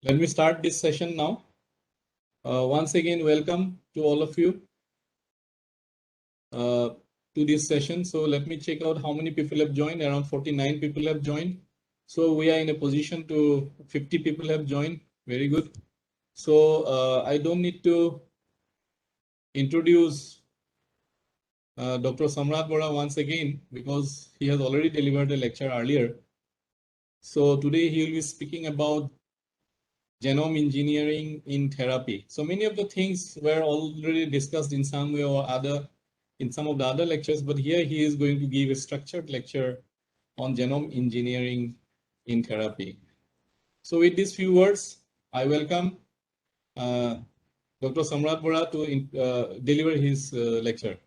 Let me start this session now. Once again, welcome to all of you to this session. So let me check out how many people have joined. Around 49 people have joined. So we are in a position to 50 people have joined. Very good. So I don't need to introduce Dr. Samrat Bora once again because he has already delivered a lecture earlier. So today he will be speaking about genome engineering in therapy. So many of the things were already discussed in some way or other in some of the other lectures, but here he is going to give a structured lecture on genome engineering in therapy. So with these few words, I welcome Dr. Samrat Bora to deliver his lecture.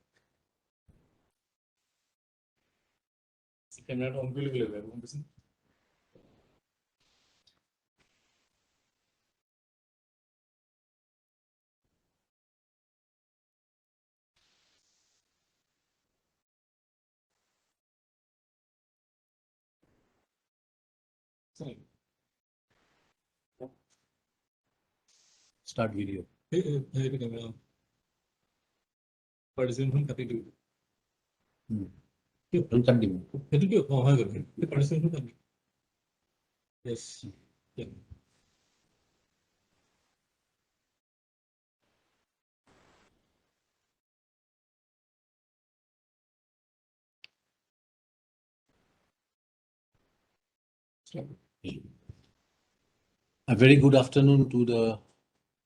Start video. Participant Continue. Yes. Yeah. A very good afternoon to the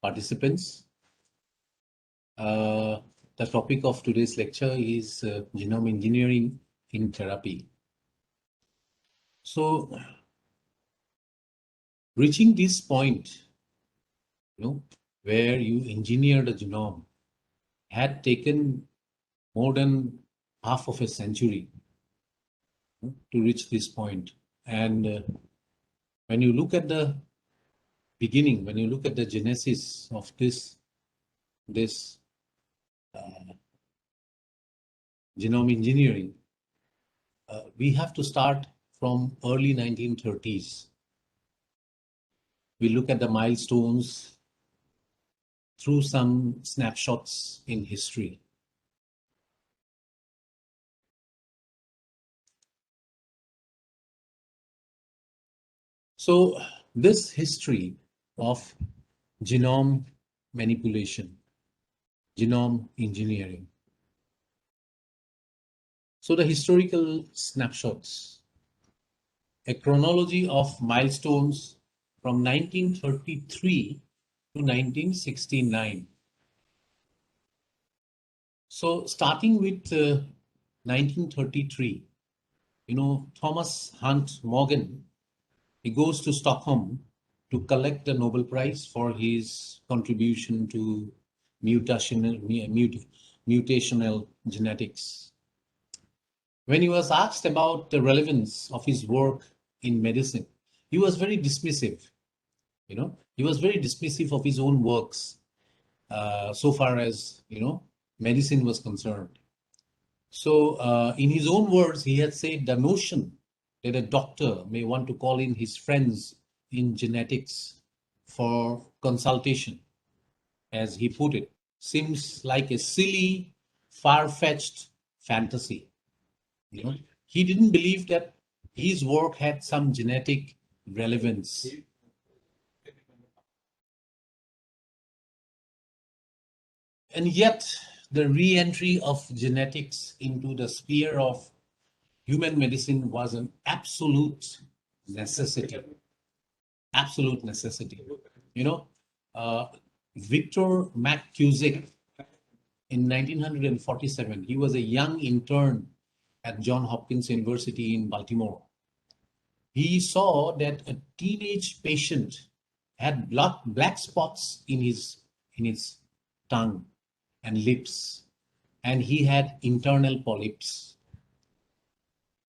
participants. The topic of today's lecture is genome engineering in therapy. So, reaching this point, where you engineer the genome had taken more than half of a century to reach this point. And when you look at the beginning, when you look at the genesis of this genome engineering, we have to start from early 1930s. We look at the milestones through some snapshots in history. So this history of genome manipulation, genome engineering. So the historical snapshots, a chronology of milestones from 1933 to 1969. So starting with 1933, Thomas Hunt Morgan, he goes to Stockholm to collect the Nobel Prize for his contribution to mutational genetics. When he was asked about the relevance of his work in medicine, he was very dismissive. He was very dismissive of his own works so far as, medicine was concerned. So in his own words, he had said the notion that a doctor may want to call in his friends in genetics for consultation, as he put it, seems like a silly, far-fetched fantasy. He didn't believe that his work had some genetic relevance. And yet, the re-entry of genetics into the sphere of human medicine was an absolute necessity. Absolute necessity. Victor McCusick, in 1947, he was a young intern at Johns Hopkins University in Baltimore. He saw that a teenage patient had black spots in his tongue and lips, and he had internal polyps.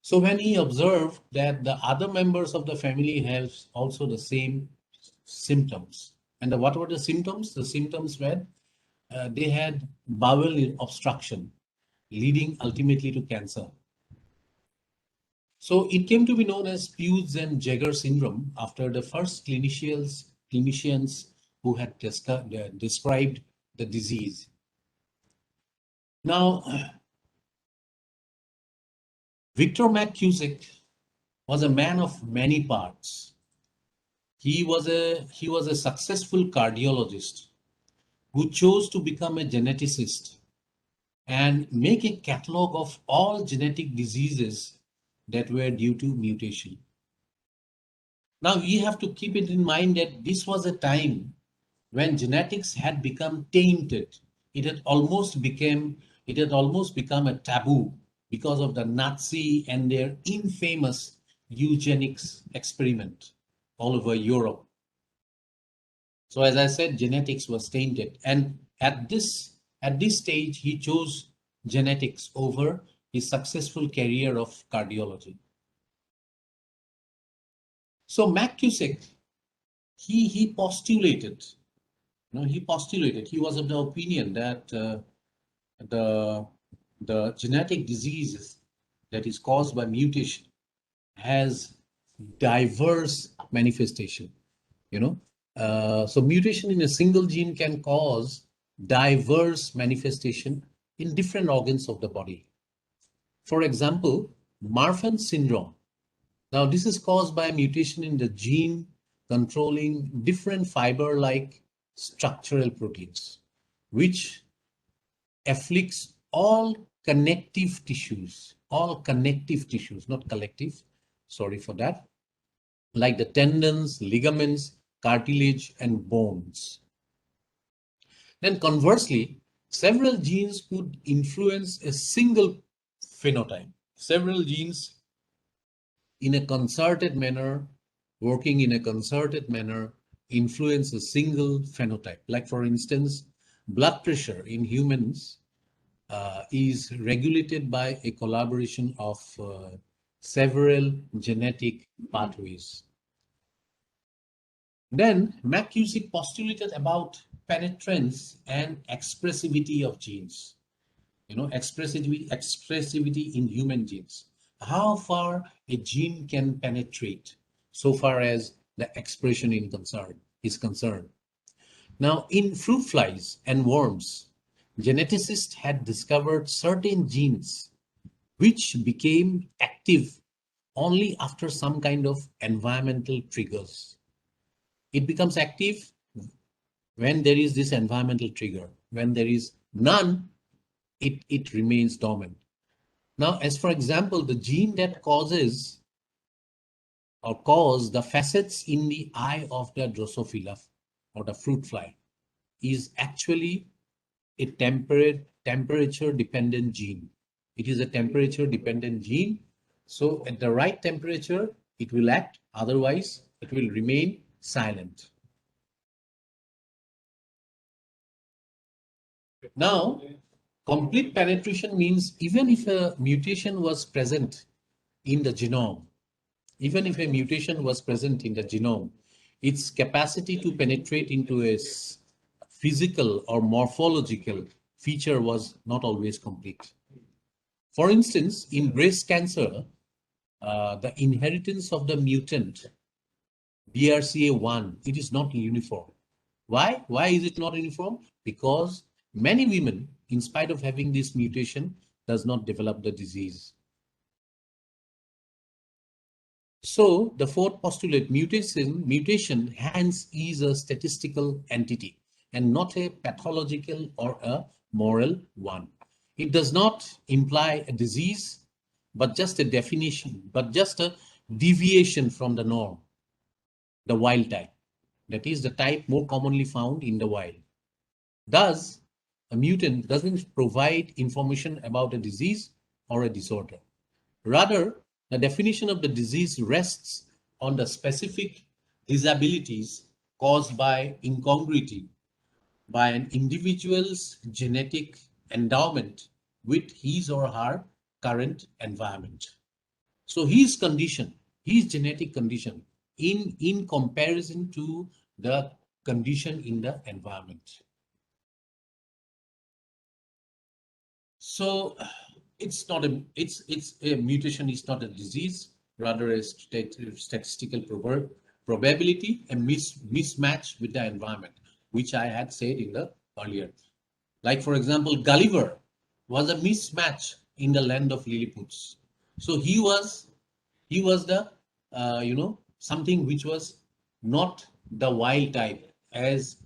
So when he observed that the other members of the family have also the same symptoms, and what were the symptoms? The symptoms were they had bowel obstruction, leading ultimately to cancer. So it came to be known as Peutz and Jeghers syndrome after the first clinicians clinicians who had described the disease. Now, Victor McCusick was a man of many parts. He was a successful cardiologist who chose to become a geneticist and make a catalog of all genetic diseases that were due to mutation. Now we have to keep it in mind that this was a time when genetics had become tainted. It had almost become a taboo because of the Nazi and their infamous eugenics experiment all over Europe. So as I said, genetics was tainted, and at this stage, he chose genetics over his successful career of cardiology. So McCusick, he postulated, he was of the opinion that the genetic diseases that is caused by mutation has diverse manifestation. So mutation in a single gene can cause diverse manifestation in different organs of the body. For example, Marfan syndrome. Now, this is caused by a mutation in the gene controlling different fiber-like structural proteins, which afflicts all connective tissues, not collective, sorry for that, like the tendons, ligaments, cartilage, and bones. Then conversely, several genes could influence a single phenotype. Several genes in a concerted manner, working in a concerted manner, influence a single phenotype. Like for instance, blood pressure in humans is regulated by a collaboration of several genetic pathways. Then McCusick postulated about penetrance and expressivity of genes. Expressivity in human genes. How far a gene can penetrate so far as the expression is concerned. Now, in fruit flies and worms, geneticists had discovered certain genes which became active only after some kind of environmental triggers. It becomes active when there is this environmental trigger. When there is none, it remains dormant. Now, as for example, the gene that cause the facets in the eye of the Drosophila or the fruit fly is actually a temperature dependent gene. It is a temperature dependent gene. So at the right temperature, it will act. Otherwise, it will remain silent. Now, complete penetration means even if a mutation was present in the genome, its capacity to penetrate into a physical or morphological feature was not always complete. For instance, in breast cancer, the inheritance of the mutant BRCA1, it is not uniform. Why? Why is it not uniform? Because many women, in spite of having this mutation, does not develop the disease. So the fourth postulate, mutation hence is a statistical entity and not a pathological or a moral one. It does not imply a disease, but just a deviation from the norm, the wild type. That is the type more commonly found in the wild. Thus, a mutant doesn't provide information about a disease or a disorder. Rather, the definition of the disease rests on the specific disabilities caused by incongruity by an individual's genetic endowment with his or her current environment. So his genetic condition in comparison to the condition in the environment. So it's a mutation is not a disease, rather a statistical proverb. probability, a mismatch with the environment, which I had said in the earlier. Like, for example, Gulliver was a mismatch in the land of Lilliputians. So he was the, something which was not the wild type as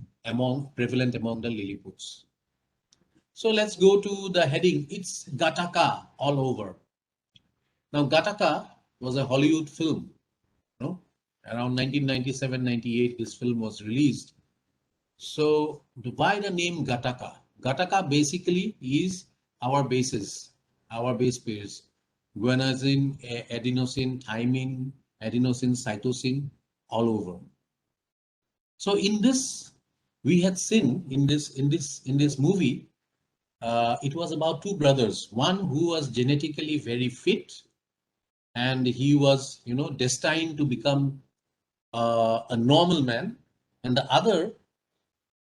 prevalent among the Lilliputians. So let's go to the heading. It's Gattaca all over. Now, Gattaca was a Hollywood film. Around 1997-98, this film was released. So why the name Gattaca? Gattaca basically is our bases, our base pairs. Guanosine, adenosine, thymine, adenosine, cytosine, all over. So in this, we had seen in this movie, it was about two brothers. One who was genetically very fit, and he was, destined to become a normal man, and the other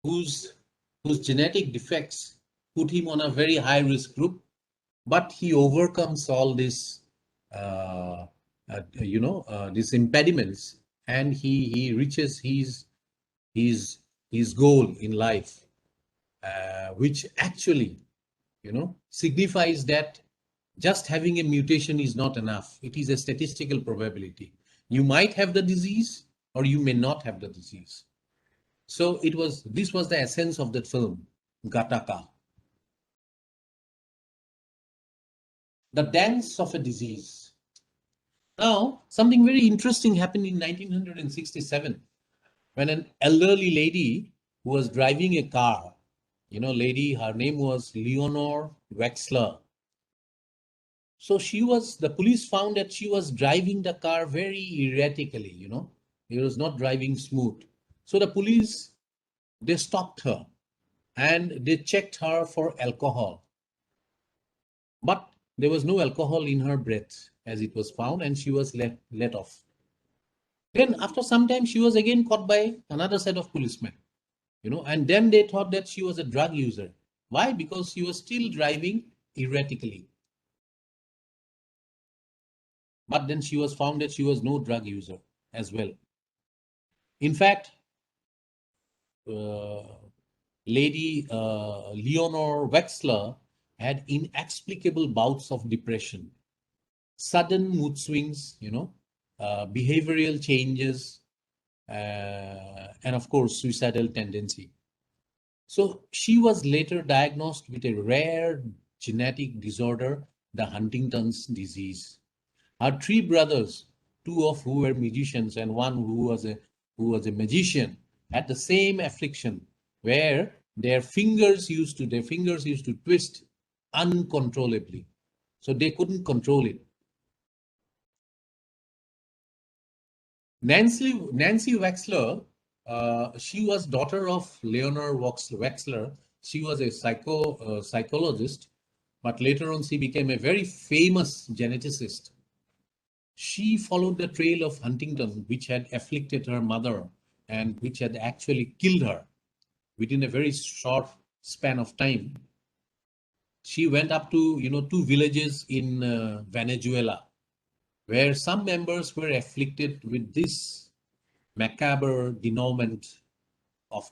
whose genetic defects put him on a very high risk group, but he overcomes all this, these impediments, and he reaches his goal in life, which actually, signifies that just having a mutation is not enough. It is a statistical probability. You might have the disease or you may not have the disease. So this was the essence of that film, Gattaca. The dance of a disease. Now, something very interesting happened in 1967 when an elderly lady who was driving a car, her name was Leonore Wexler. So the police found that she was driving the car very erratically, It was not driving smooth. So the police, they stopped her and they checked her for alcohol. But there was no alcohol in her breath as it was found, and she was let off. Then after some time, she was again caught by another set of policemen, and then they thought that she was a drug user. Why? Because she was still driving erratically. But then she was found that she was no drug user as well. In fact, Lady Leonore Wexler had inexplicable bouts of depression, sudden mood swings, behavioral changes, and of course, suicidal tendency. So she was later diagnosed with a rare genetic disorder, the Huntington's disease. Her three brothers, two of who were musicians and one who was a magician, had the same affliction, where their fingers used to twist uncontrollably. So they couldn't control it. Nancy Wexler, she was daughter of Leonore Wexler. She was a psychologist, but later on she became a very famous geneticist. She followed the trail of Huntington, which had afflicted her mother and which had actually killed her within a very short span of time. She went up to, two villages in Venezuela, where some members were afflicted with this macabre denouement of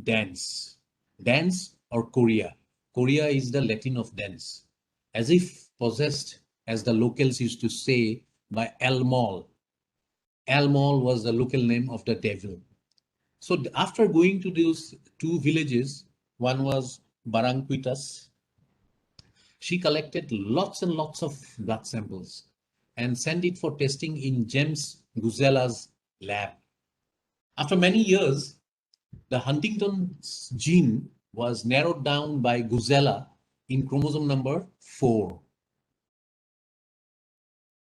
dance. Dance or chorea. Chorea is the Latin of dance. As if possessed, as the locals used to say, by El Mal. El Mal was the local name of the devil. So after going to those two villages, one was Barranquitas, she collected lots and lots of blood samples and sent it for testing in James Guzela's lab. After many years, the Huntington's gene was narrowed down by Guzela in chromosome number 4.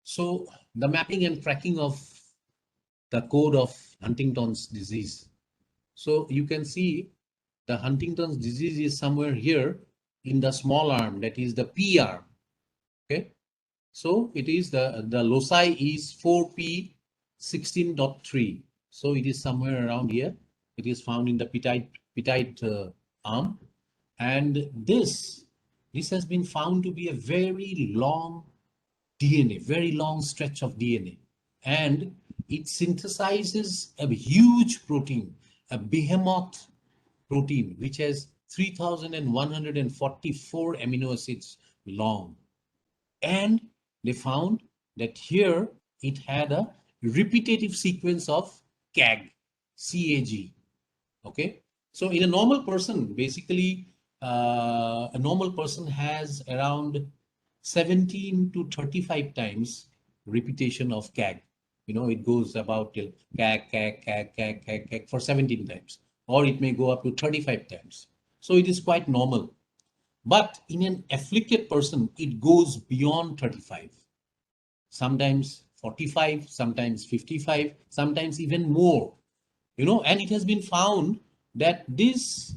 So the mapping and tracking of the code of Huntington's disease. So you can see the Huntington's disease is somewhere here in the small arm, that is the P arm. Okay. So it is the loci is 4p16.3. So it is somewhere around here. It is found in the petite arm. And this has been found to be a very long DNA, very long stretch of DNA. And it synthesizes a huge protein, a behemoth protein, which has 3,144 amino acids long. And they found that here it had a repetitive sequence of CAG, CAG. Okay. So in a normal person, basically, a normal person has around 17 to 35 times repetition of CAG. You know, it goes about till CAG, CAG, CAG, CAG, CAG, CAG for 17 times, or it may go up to 35 times. So it is quite normal. But in an afflicted person, it goes beyond 35, sometimes 45, sometimes 55, sometimes even more. You know, and it has been found that this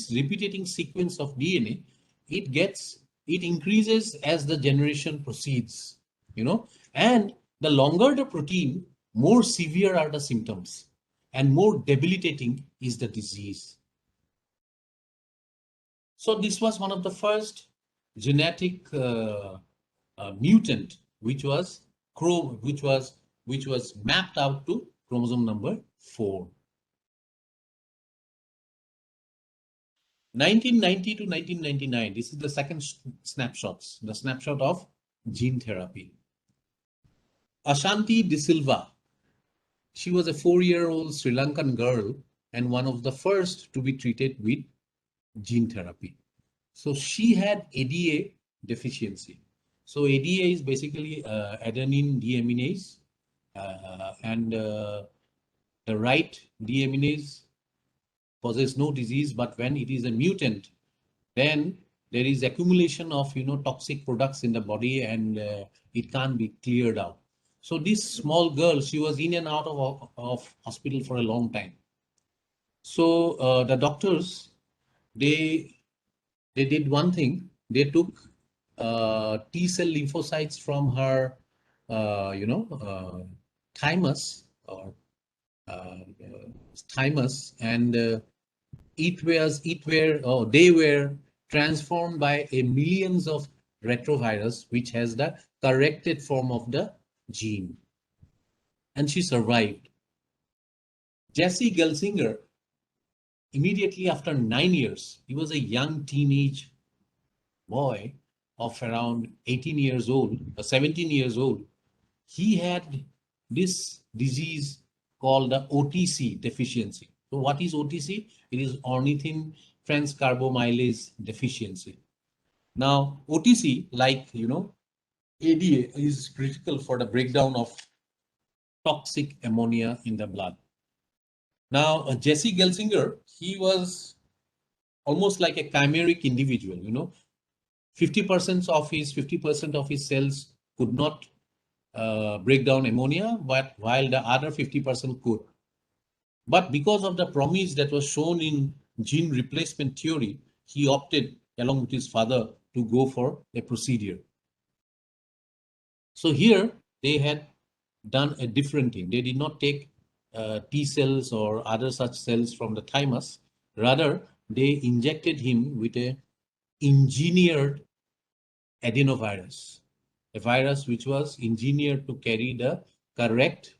repeating sequence of DNA, it increases as the generation proceeds, you know, and the longer the protein, more severe are the symptoms and more debilitating is the disease. So this was one of the first genetic mutant which was mapped out to chromosome number 4. 1990 to 1999, this is the second snapshots, the snapshot of gene therapy. Ashanti De Silva, she was a 4-year-old Sri Lankan girl and one of the first to be treated with gene therapy. So she had ADA deficiency. So ADA is basically adenine deaminase, and the right deaminase causes no disease, but when it is a mutant, then there is accumulation of toxic products in the body, and it can't be cleared out. So this small girl, she was in and out of hospital for a long time. So the doctors, they did one thing. They took T cell lymphocytes from her, thymus or thymus, and they were transformed by a millions of retrovirus, which has the corrected form of the gene, and she survived. Jesse Gelsinger, immediately after 9 years, he was a young teenage boy of around 18 years old, 17 years old. He had this disease called the OTC deficiency. So what is OTC? It is ornithine transcarbamylase deficiency. Now, OTC, like, ADA, is critical for the breakdown of toxic ammonia in the blood. Now, Jesse Gelsinger, he was almost like a chimeric individual, 50% of his cells could not break down ammonia, but while the other 50% could. But because of the promise that was shown in gene replacement theory, he opted, along with his father, to go for a procedure. So here they had done a different thing. They did not take T cells or other such cells from the thymus. Rather, they injected him with a engineered adenovirus, a virus which was engineered to carry the correct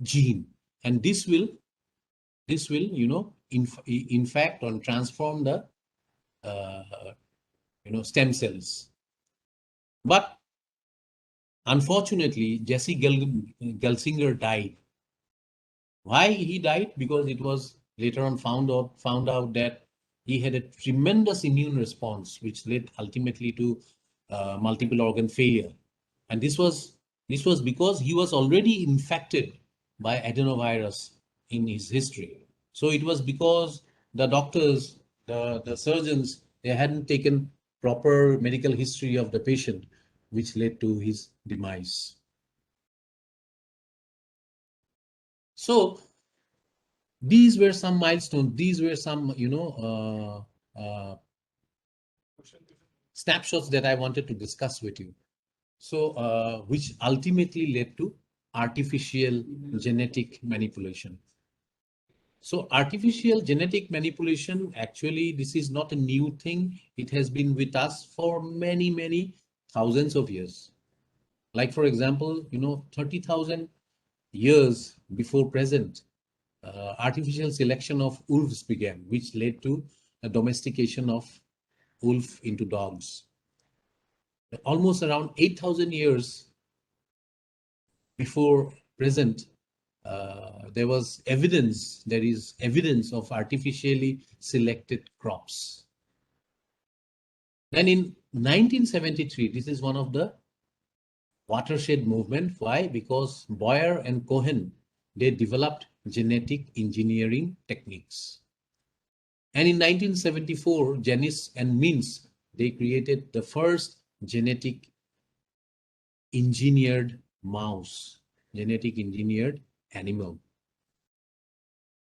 gene, and this will infect or transform the stem cells. But unfortunately, Jesse Gelsinger died. Why he died? Because it was later on found out that he had a tremendous immune response, which led ultimately to multiple organ failure. And this was because he was already infected by adenovirus in his history. So it was because the doctors, the surgeons, they hadn't taken proper medical history of the patient, which led to his demise. So these were some milestones. These were some, snapshots that I wanted to discuss with you. So, which ultimately led to artificial genetic manipulation. So artificial genetic manipulation, actually, this is not a new thing. It has been with us for many, many thousands of years. Like, for example, 30,000 years before present, artificial selection of wolves began, which led to the domestication of wolf into dogs. Almost around 8,000 years before present, there is evidence of artificially selected crops. Then in 1973, this is one of the watershed movement. Why? Because Boyer and Cohen, they developed genetic engineering techniques. And in 1974, Janis and Mintz, they created the first genetic engineered mouse, genetic engineered animal.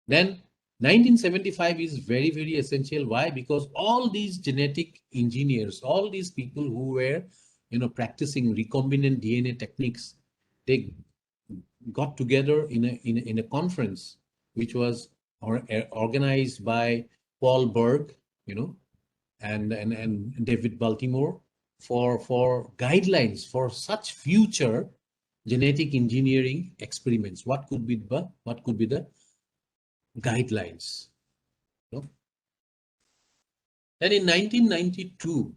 Then 1975 is very, very essential. Why? Because all these genetic engineers, all these people who were, practicing recombinant DNA techniques, they got together in a conference, which was organized by Paul Berg, and David Baltimore for guidelines for such future genetic engineering experiments. What could be the guidelines? Then in 1992,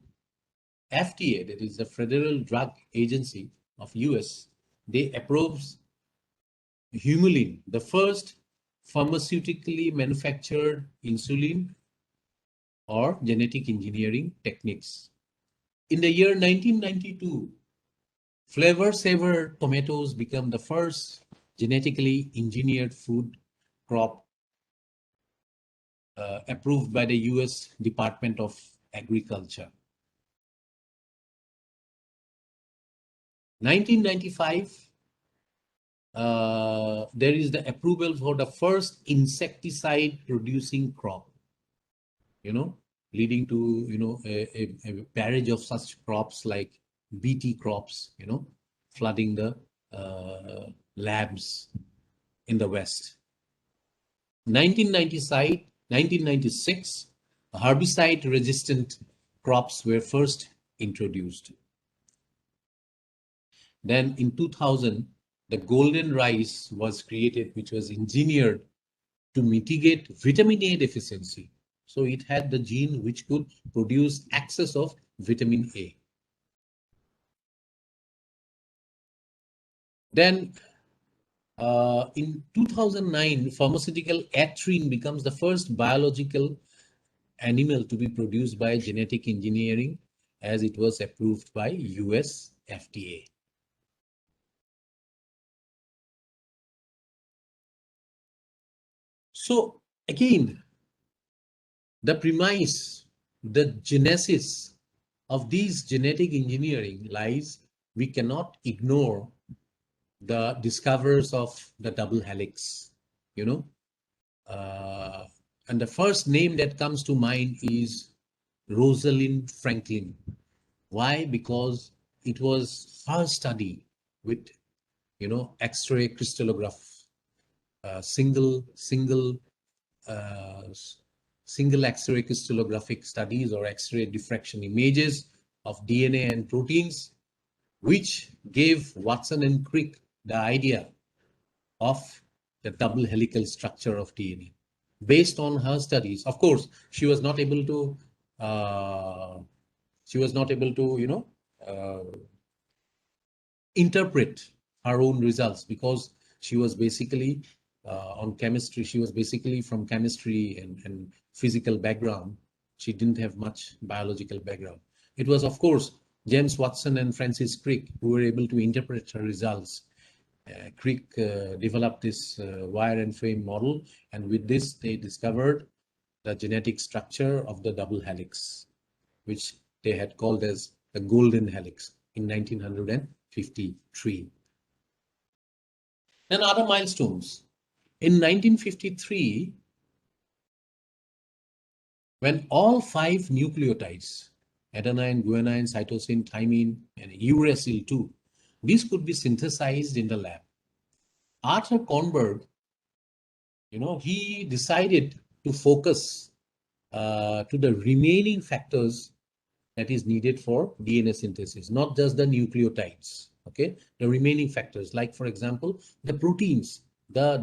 FDA, that is the Federal Drug Agency of US, they approved Humulin, the first pharmaceutically manufactured insulin or genetic engineering techniques. In the year 1992, Flavor Saver tomatoes became the first genetically engineered food crop approved by the US Department of Agriculture. 1995, there is the approval for the first insecticide producing crop, leading to, a barrage of such crops like BT crops, flooding the labs in the West. 1996, herbicide-resistant crops were first introduced. Then in 2000, the golden rice was created, which was engineered to mitigate vitamin A deficiency. So it had the gene which could produce excess of vitamin A. Then in 2009, pharmaceutical atrine becomes the first biological animal to be produced by genetic engineering, as it was approved by US FDA. So again, the premise, the genesis of these genetic engineering lies, we cannot ignore the discoverers of the double helix, and the first name that comes to mind is Rosalind Franklin. Why? Because it was her study with, X-ray crystallograph, single X-ray crystallographic studies or X-ray diffraction images of DNA and proteins, which gave Watson and Crick the idea of the double helical structure of DNA. Based on her studies, of course, she was not able to, interpret her own results, because she was basically on chemistry. She was basically from chemistry and physical background. She didn't have much biological background. It was, of course, James Watson and Francis Crick who were able to interpret her results. Crick developed this wire and frame model, and with this they discovered the genetic structure of the double helix, which they had called as the golden helix in 1953. Then other milestones. In 1953, when all 5 nucleotides, adenine, guanine, cytosine, thymine, and uracil 2, these could be synthesized in the lab. Arthur Kornberg, he decided to focus to the remaining factors that is needed for DNA synthesis, not just the nucleotides. Okay, the remaining factors, like for example, the proteins, the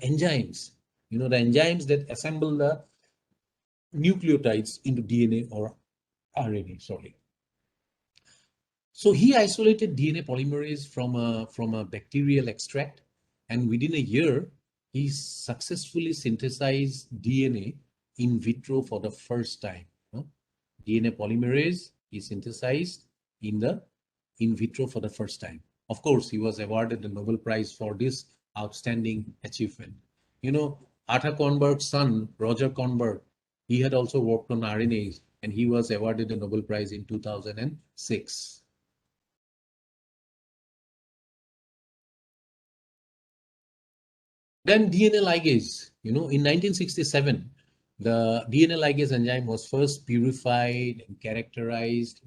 enzymes, the enzymes that assemble the nucleotides into DNA or RNA, sorry. So he isolated DNA polymerase from a bacterial extract, and within a year, he successfully synthesized DNA in vitro for the first time. DNA polymerase is synthesized in vitro for the first time. Of course, he was awarded the Nobel Prize for this outstanding achievement. Arthur Kornberg's son, Roger Kornberg, he had also worked on RNAs, and he was awarded the Nobel Prize in 2006. Then DNA ligase, in 1967, the DNA ligase enzyme was first purified and characterized,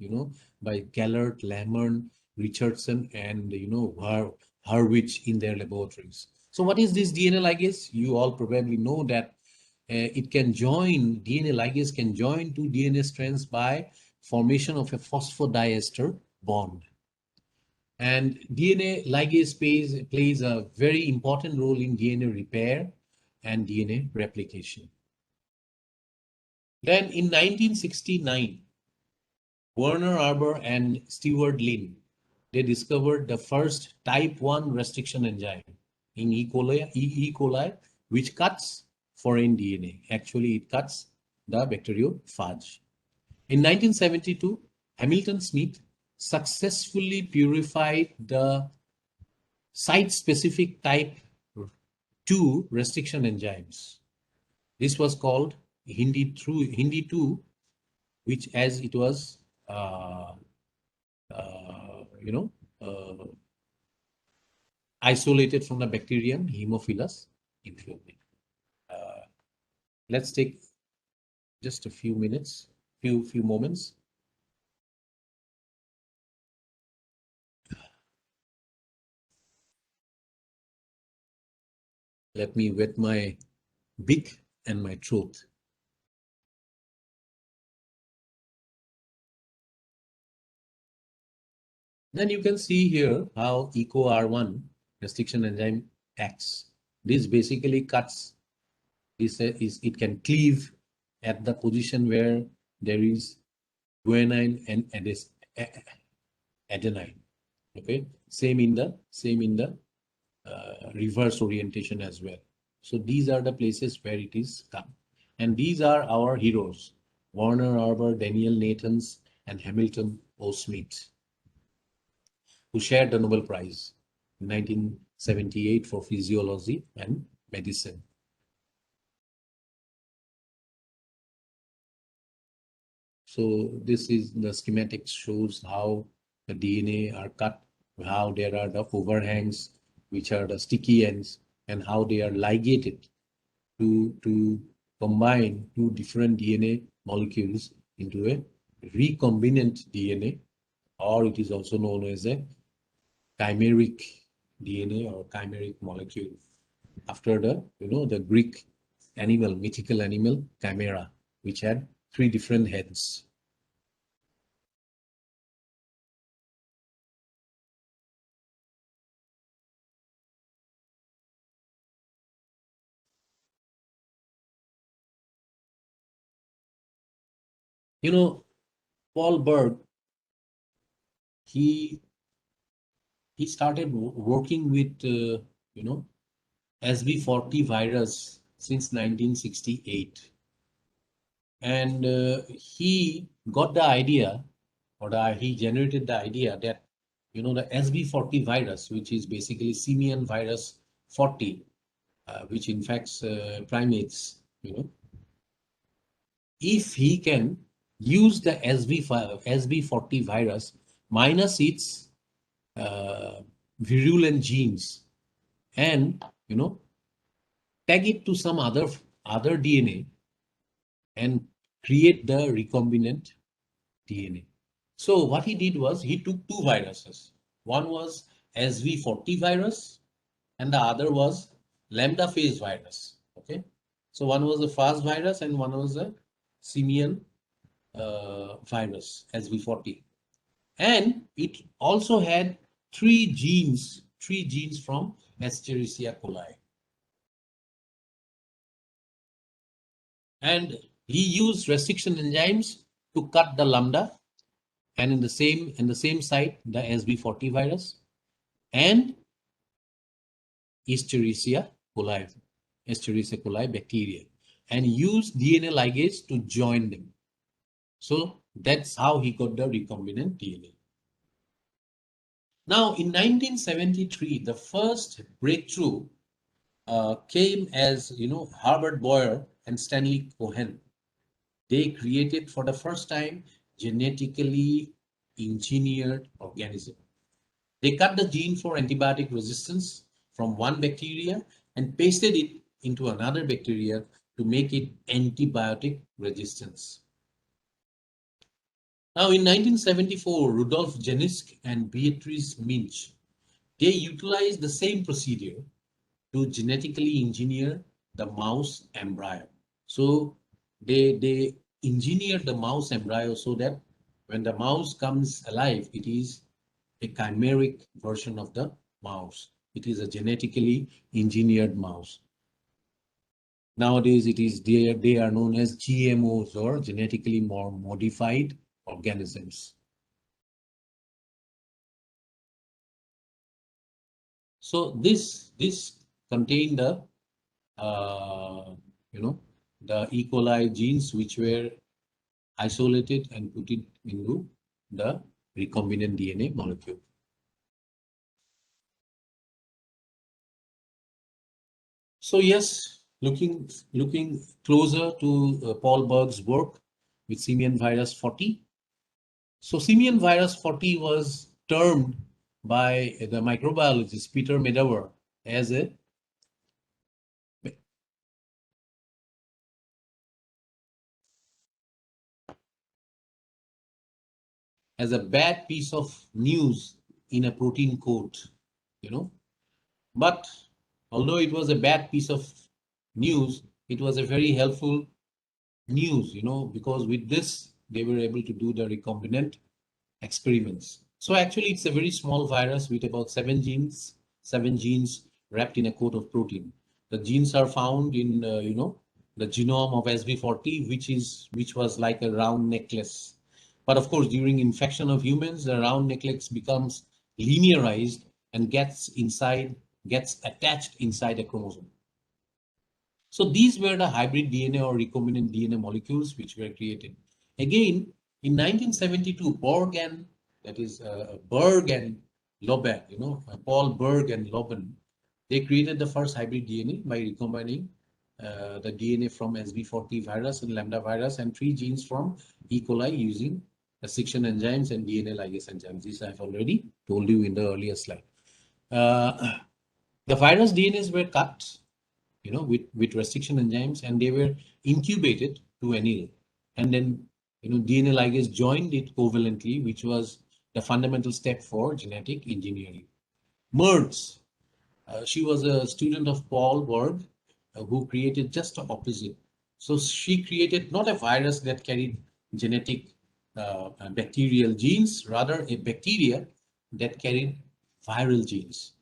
by Gellert, Lammern, Richardson, and, Harwich in their laboratories. So what is this DNA ligase? You all probably know that DNA ligase can join two DNA strands by formation of a phosphodiester bond. And DNA ligase plays a very important role in DNA repair and DNA replication. Then in 1969, Werner Arber and Stewart Lin, they discovered the first type 1 restriction enzyme in E. coli, which cuts foreign DNA. Actually, it cuts the bacteriophage. In 1972, Hamilton Smith successfully purified the site-specific type 2 restriction enzymes. This was called Hindi 2, which as it was, isolated from the bacterium Haemophilus influenzae. Let's take just a few minutes, few moments. Let me wet my beak and my throat. Then you can see here how EcoR1 restriction enzyme acts. This basically cuts, it can cleave at the position where there is guanine and adenine. Okay, same in the reverse orientation as well. So these are the places where it is come. And these are our heroes, Werner Arber, Daniel Nathans, and Hamilton O. Smith, who shared the Nobel Prize in 1978 for physiology and medicine. So this is the schematic, shows how the DNA are cut, how there are the overhangs, which are the sticky ends, and how they are ligated to combine two different DNA molecules into a recombinant DNA, or it is also known as a chimeric DNA or chimeric molecule, after the Greek animal, mythical animal chimera, which had 3 different heads. Paul Berg, he started working with SV40 virus since 1968, and he got the idea, or he generated the idea that the SV40 virus, which is basically simian virus 40, which infects primates, if he can use the SV40 virus minus its virulent genes and tag it to some other DNA and create the recombinant DNA. So what he did was he took 2 viruses. One was SV40 virus and the other was lambda phase virus. Okay, so one was the FAS virus and one was the simian virus, SV40. And it also had three genes from Escherichia coli. And he used restriction enzymes to cut the lambda, and in the same site the SV40 virus and Escherichia coli bacteria, and used DNA ligase to join them. So that's how he got the recombinant DNA. Now in 1973, the first breakthrough came as, Herbert Boyer and Stanley Cohen. They created for the first time genetically engineered organism. They cut the gene for antibiotic resistance from one bacteria and pasted it into another bacteria to make it antibiotic resistance. Now in 1974, Rudolf Jenisch and Beatrice Minch, they utilized the same procedure to genetically engineer the mouse embryo. So they engineered the mouse embryo so that when the mouse comes alive, it is a chimeric version of the mouse. It is a genetically engineered mouse. Nowadays, they are known as GMOs, or genetically more modified organisms. So this contained the the E. coli genes which were isolated and put it into the recombinant DNA molecule. So yes, looking closer to Paul Berg's work with simian virus 40. So simian virus 40 was termed by the microbiologist Peter Medawer as a bad piece of news in a protein coat, But although it was a bad piece of news, it was a very helpful news, because with this, they were able to do the recombinant experiments. So actually, it's a very small virus with about 7 genes wrapped in a coat of protein. The genes are found in, the genome of SV40, which was like a round necklace. But of course, during infection of humans, the round necklace becomes linearized and gets attached inside a chromosome. So these were the hybrid DNA or recombinant DNA molecules which were created. Again, in 1972, Berg and Loban, Paul Berg and Loban, they created the first hybrid DNA by recombining the DNA from SV40 virus and lambda virus and 3 genes from E. coli using restriction enzymes and DNA ligase enzymes. This I've already told you in the earlier slide. The virus DNAs were cut, with restriction enzymes, and they were incubated to anneal. And then, DNA ligase joined it covalently, which was the fundamental step for genetic engineering. Merz, she was a student of Paul Berg, who created just the opposite. So she created not a virus that carried genetic bacterial genes, rather a bacteria that carried viral genes.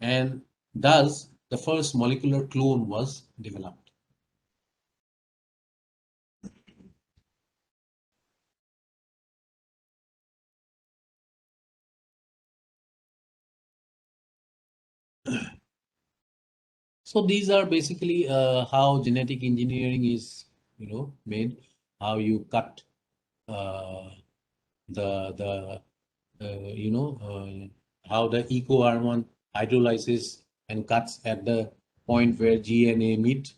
And thus, the first molecular clone was developed. So these are basically how genetic engineering is, made. How you cut how the EcoR1 hydrolysis and cuts at the point where G and A meet,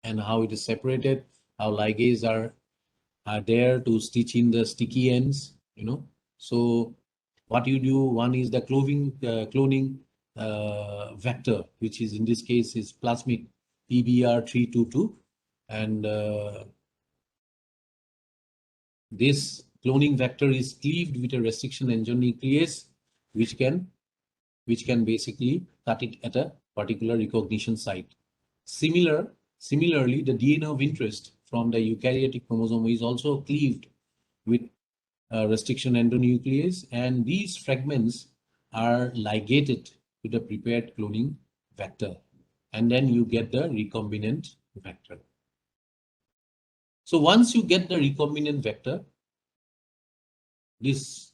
and how it is separated, how ligase are there to stitch in the sticky ends, So what you do, one is the cloning vector, which is in this case is plasmid PBR322, and this cloning vector is cleaved with a restriction endonuclease, which can basically cut it at a particular recognition site. Similarly, the DNA of interest from the eukaryotic chromosome is also cleaved with restriction endonuclease, and these fragments are ligated to the prepared cloning vector, and then you get the recombinant vector. So once you get the recombinant vector, this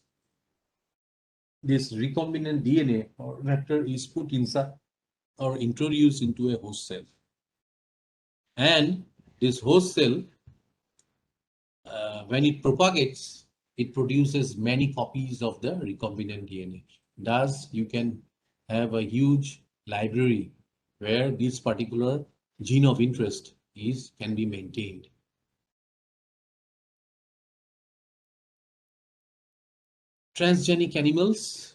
recombinant DNA or vector is put inside or introduced into a host cell. And this host cell, when it propagates, it produces many copies of the recombinant DNA. Thus, you can have a huge library where this particular gene of interest can be maintained. Transgenic animals.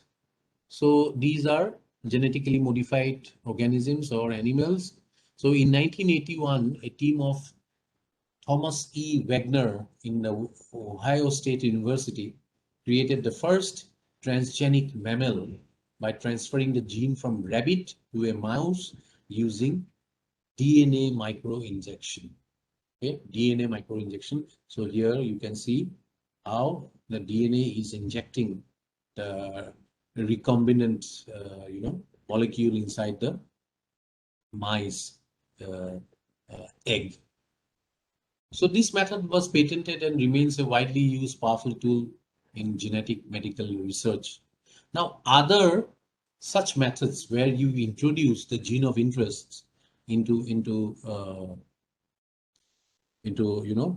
So these are genetically modified organisms or animals. So in 1981, a team of Thomas E. Wagner in the Ohio State University created the first transgenic mammal by transferring the gene from rabbit to a mouse using DNA microinjection. Okay, DNA microinjection. So here you can see how the DNA is injecting the recombinant, molecule inside the mice egg. So this method was patented and remains a widely used powerful tool in genetic medical research. Now, other such methods where you introduce the gene of interest into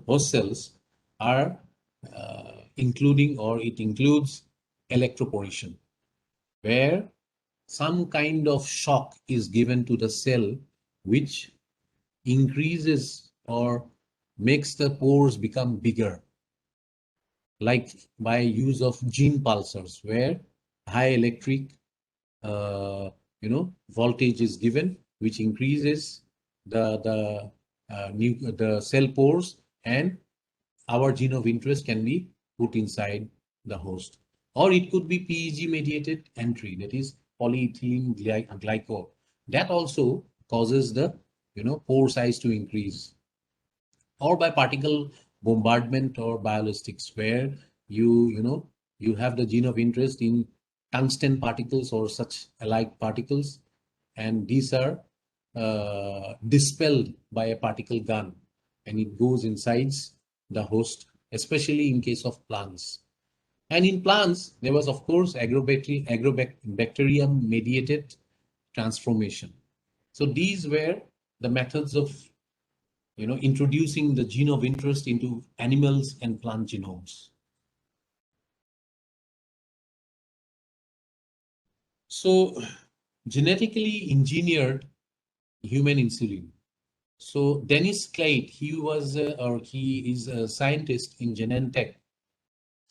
host cells are including, or it includes, electroporation, where some kind of shock is given to the cell which increases or makes the pores become bigger, like by use of gene pulsars, where high electric voltage is given, which increases the cell pores, and our gene of interest can be put inside the host. Or it could be PEG mediated entry, that is polyethylene glycol. That also causes the pore size to increase. Or by particle bombardment or biolistics, where you have the gene of interest in tungsten particles or such alike particles, and these are dispelled by a particle gun, and it goes inside the host, especially in case of plants. And in plants, there was, of course, agrobacterium mediated transformation. So these were the methods of introducing the gene of interest into animals and plant genomes. So genetically engineered human insulin. So Dennis Clade, he is a scientist in Genentech.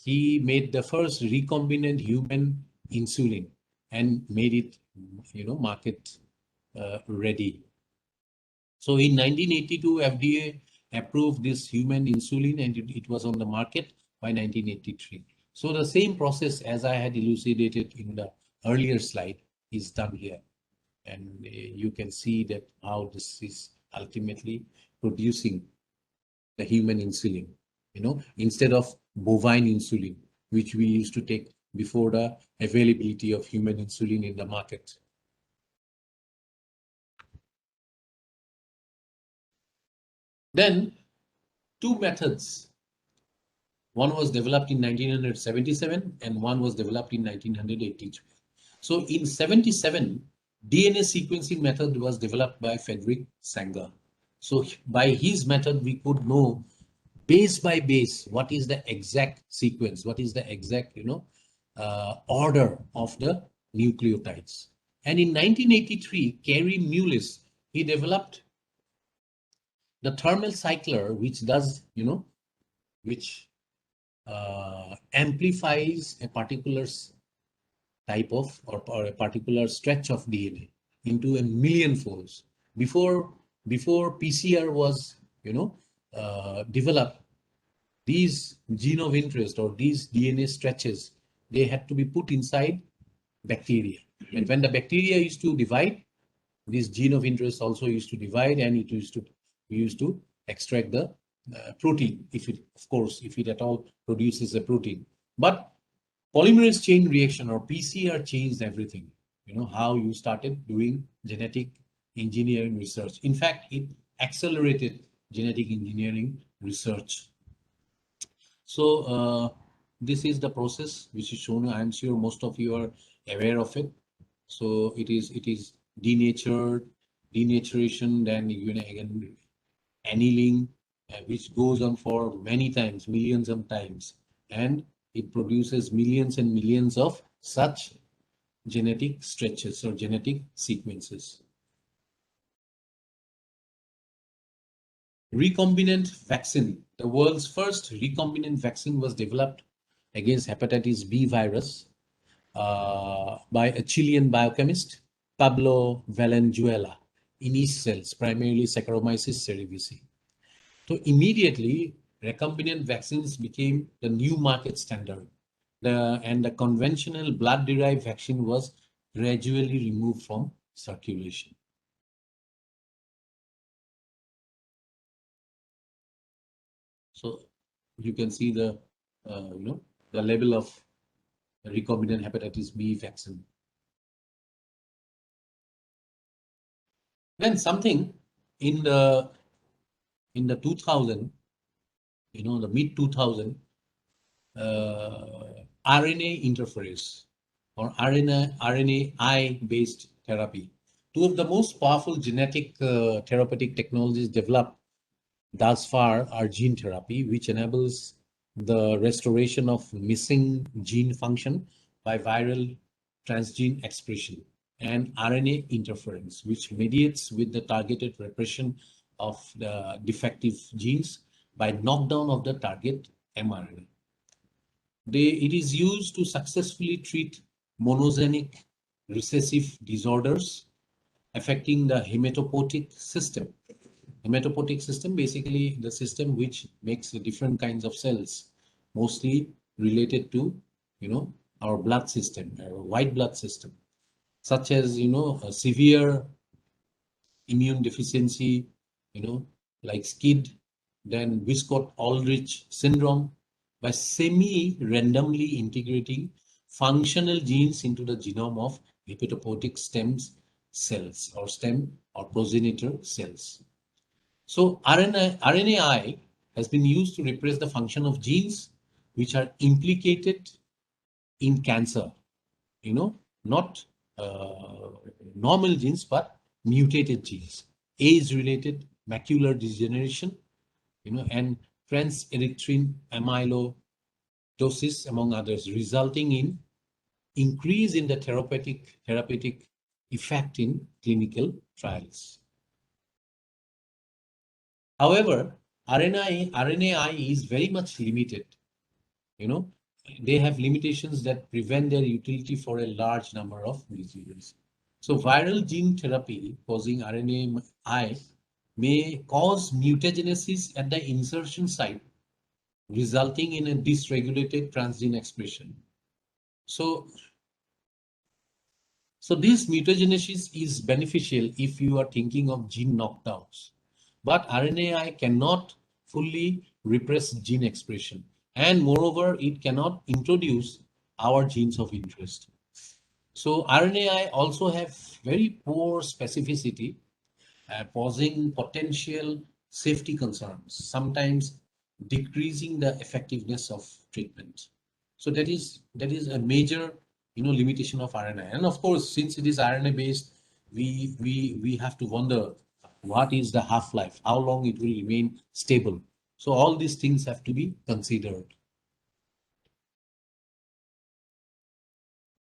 He made the first recombinant human insulin and made it, market ready. So in 1982, FDA approved this human insulin, and it was on the market by 1983. So the same process as I had elucidated in the earlier slide is done here. And you can see that how this is ultimately producing the human insulin, instead of bovine insulin, which we used to take before the availability of human insulin in the market. Then two methods. One was developed in 1977 and one was developed in 1983. So in 77, DNA sequencing method was developed by Frederick Sanger. So by his method, we could know base by base what is the exact sequence, what is the exact order of the nucleotides. And in 1983, Kerry Mullis, he developed the thermal cycler, which does, which amplifies a particular type of or a particular stretch of DNA into a million folds. Before PCR was developed, these gene of interest or these DNA stretches, they had to be put inside bacteria. And when the bacteria used to divide, this gene of interest also used to divide, and we used to extract the protein, if it at all produces a protein. But Polymerase chain reaction, or PCR, changed everything. You know, how you started doing genetic engineering research. In fact, it accelerated genetic engineering research. So this is the process which is shown. I'm sure most of you are aware of it. So it is denaturation, then again annealing, which goes on for many times, millions of times, and it produces millions and millions of such genetic stretches or genetic sequences. Recombinant vaccine. The world's first recombinant vaccine was developed against hepatitis B virus by a Chilean biochemist, Pablo Valenzuela, in yeast cells, primarily Saccharomyces cerevisiae. So immediately, recombinant vaccines became the new market standard. And the conventional blood-derived vaccine was gradually removed from circulation. So you can see the the level of recombinant hepatitis B vaccine. Then something in the 2000, the mid 2000, RNA interference or RNAi based therapy. Two of the most powerful genetic therapeutic technologies developed thus far are gene therapy, which enables the restoration of missing gene function by viral transgene expression, and RNA interference, which mediates with the targeted repression of the defective genes by knockdown of the target mRNA. It is used to successfully treat monogenic recessive disorders affecting the hematopoietic system. Hematopoietic system, basically the system which makes the different kinds of cells, mostly related to, our blood system, our white blood system, such as, a severe immune deficiency, like SCID, then Wiskott-Aldrich syndrome, by semi-randomly integrating functional genes into the genome of hematopoietic stem cells or stem or progenitor cells. So RNAi has been used to repress the function of genes which are implicated in cancer, not normal genes, but mutated genes, age-related macular degeneration, and transerythrin amyloidosis, among others, resulting in increase in the therapeutic effect in clinical trials. However, RNAi is very much limited. They have limitations that prevent their utility for a large number of diseases. So viral gene therapy causing RNAi may cause mutagenesis at the insertion site, resulting in a dysregulated transgene expression. So this mutagenesis is beneficial if you are thinking of gene knockdowns, but RNAi cannot fully repress gene expression. And moreover, it cannot introduce our genes of interest. So RNAi also have very poor specificity, posing potential safety concerns, sometimes decreasing the effectiveness of treatment. So that is a major limitation of RNA. And of course, since it is RNA based, we have to wonder what is the half-life, how long it will remain stable. So all these things have to be considered.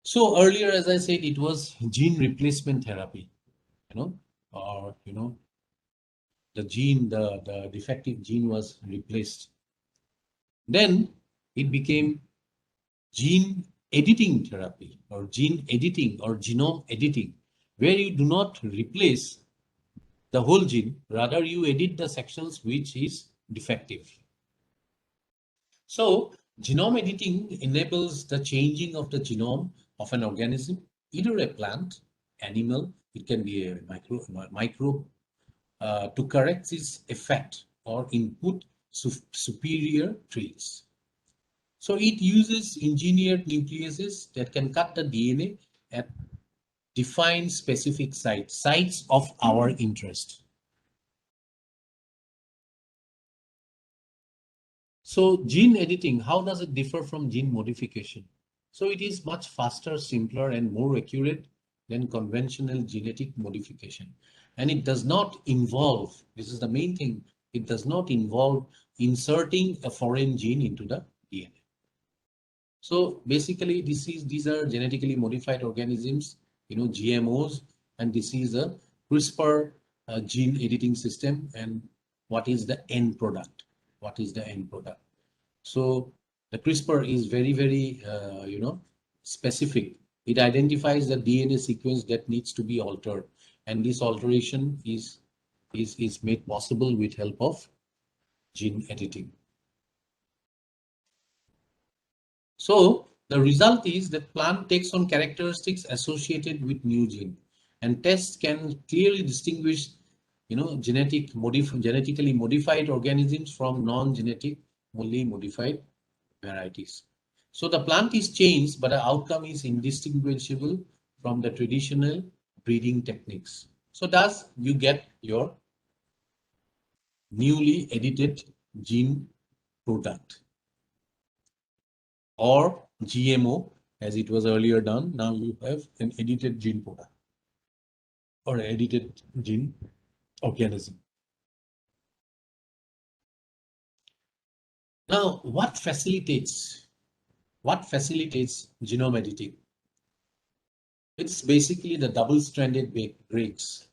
So earlier, as I said, it was gene replacement therapy, or the defective gene was replaced. Then it became gene editing therapy, or gene editing, or genome editing, where you do not replace the whole gene, rather you edit the sections which is defective. So genome editing enables the changing of the genome of an organism, either a plant, animal, it can be a microbe, to correct its effect or input superior traits. So it uses engineered nucleases that can cut the DNA at defined specific sites of our interest. So gene editing, how does it differ from gene modification? So it is much faster, simpler, and more accurate than conventional genetic modification. And it does not involve, this is the main thing, it does not involve inserting a foreign gene into the DNA. So basically, these are genetically modified organisms, GMOs, and this is a CRISPR gene editing system. And what is the end product? What is the end product? So the CRISPR is very, very, specific. It identifies the DNA sequence that needs to be altered, and this alteration is made possible with help of gene editing. So the result is that plant takes on characteristics associated with new gene, and tests can clearly distinguish, genetically modified organisms from non-genetically modified varieties. So the plant is changed, but the outcome is indistinguishable from the traditional breeding techniques. So thus you get your newly edited gene product, or GMO, as it was earlier done. Now you have an edited gene product or an edited gene organism. Now, what facilitates genome editing? It's basically the double-stranded breaks,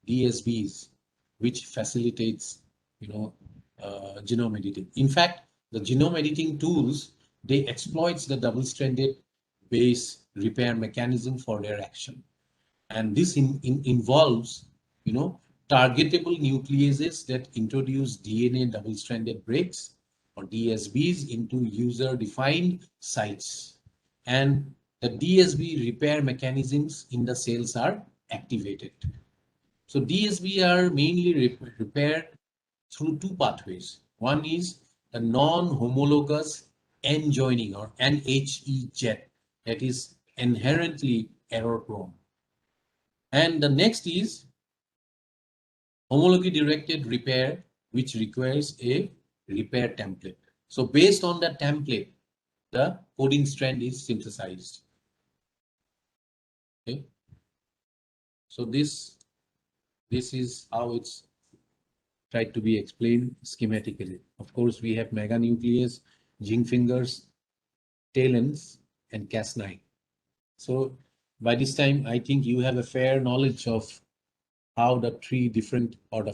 DSBs, which facilitates, genome editing. In fact, the genome editing tools, they exploits the double-stranded base repair mechanism for their action. And this involves, targetable nucleases that introduce DNA double-stranded breaks, or DSBs, into user-defined sites. And the DSB repair mechanisms in the cells are activated. So DSB are mainly repaired through two pathways. One is the non-homologous end joining, or NHE that is inherently error prone. And the next is homology directed repair, which requires a repair template. So based on that template, the coding strand is synthesized. Okay. So this is how it's tried to be explained schematically. Of course, we have meganucleus, zinc fingers, talons, and Cas9. So by this time, I think you have a fair knowledge of how the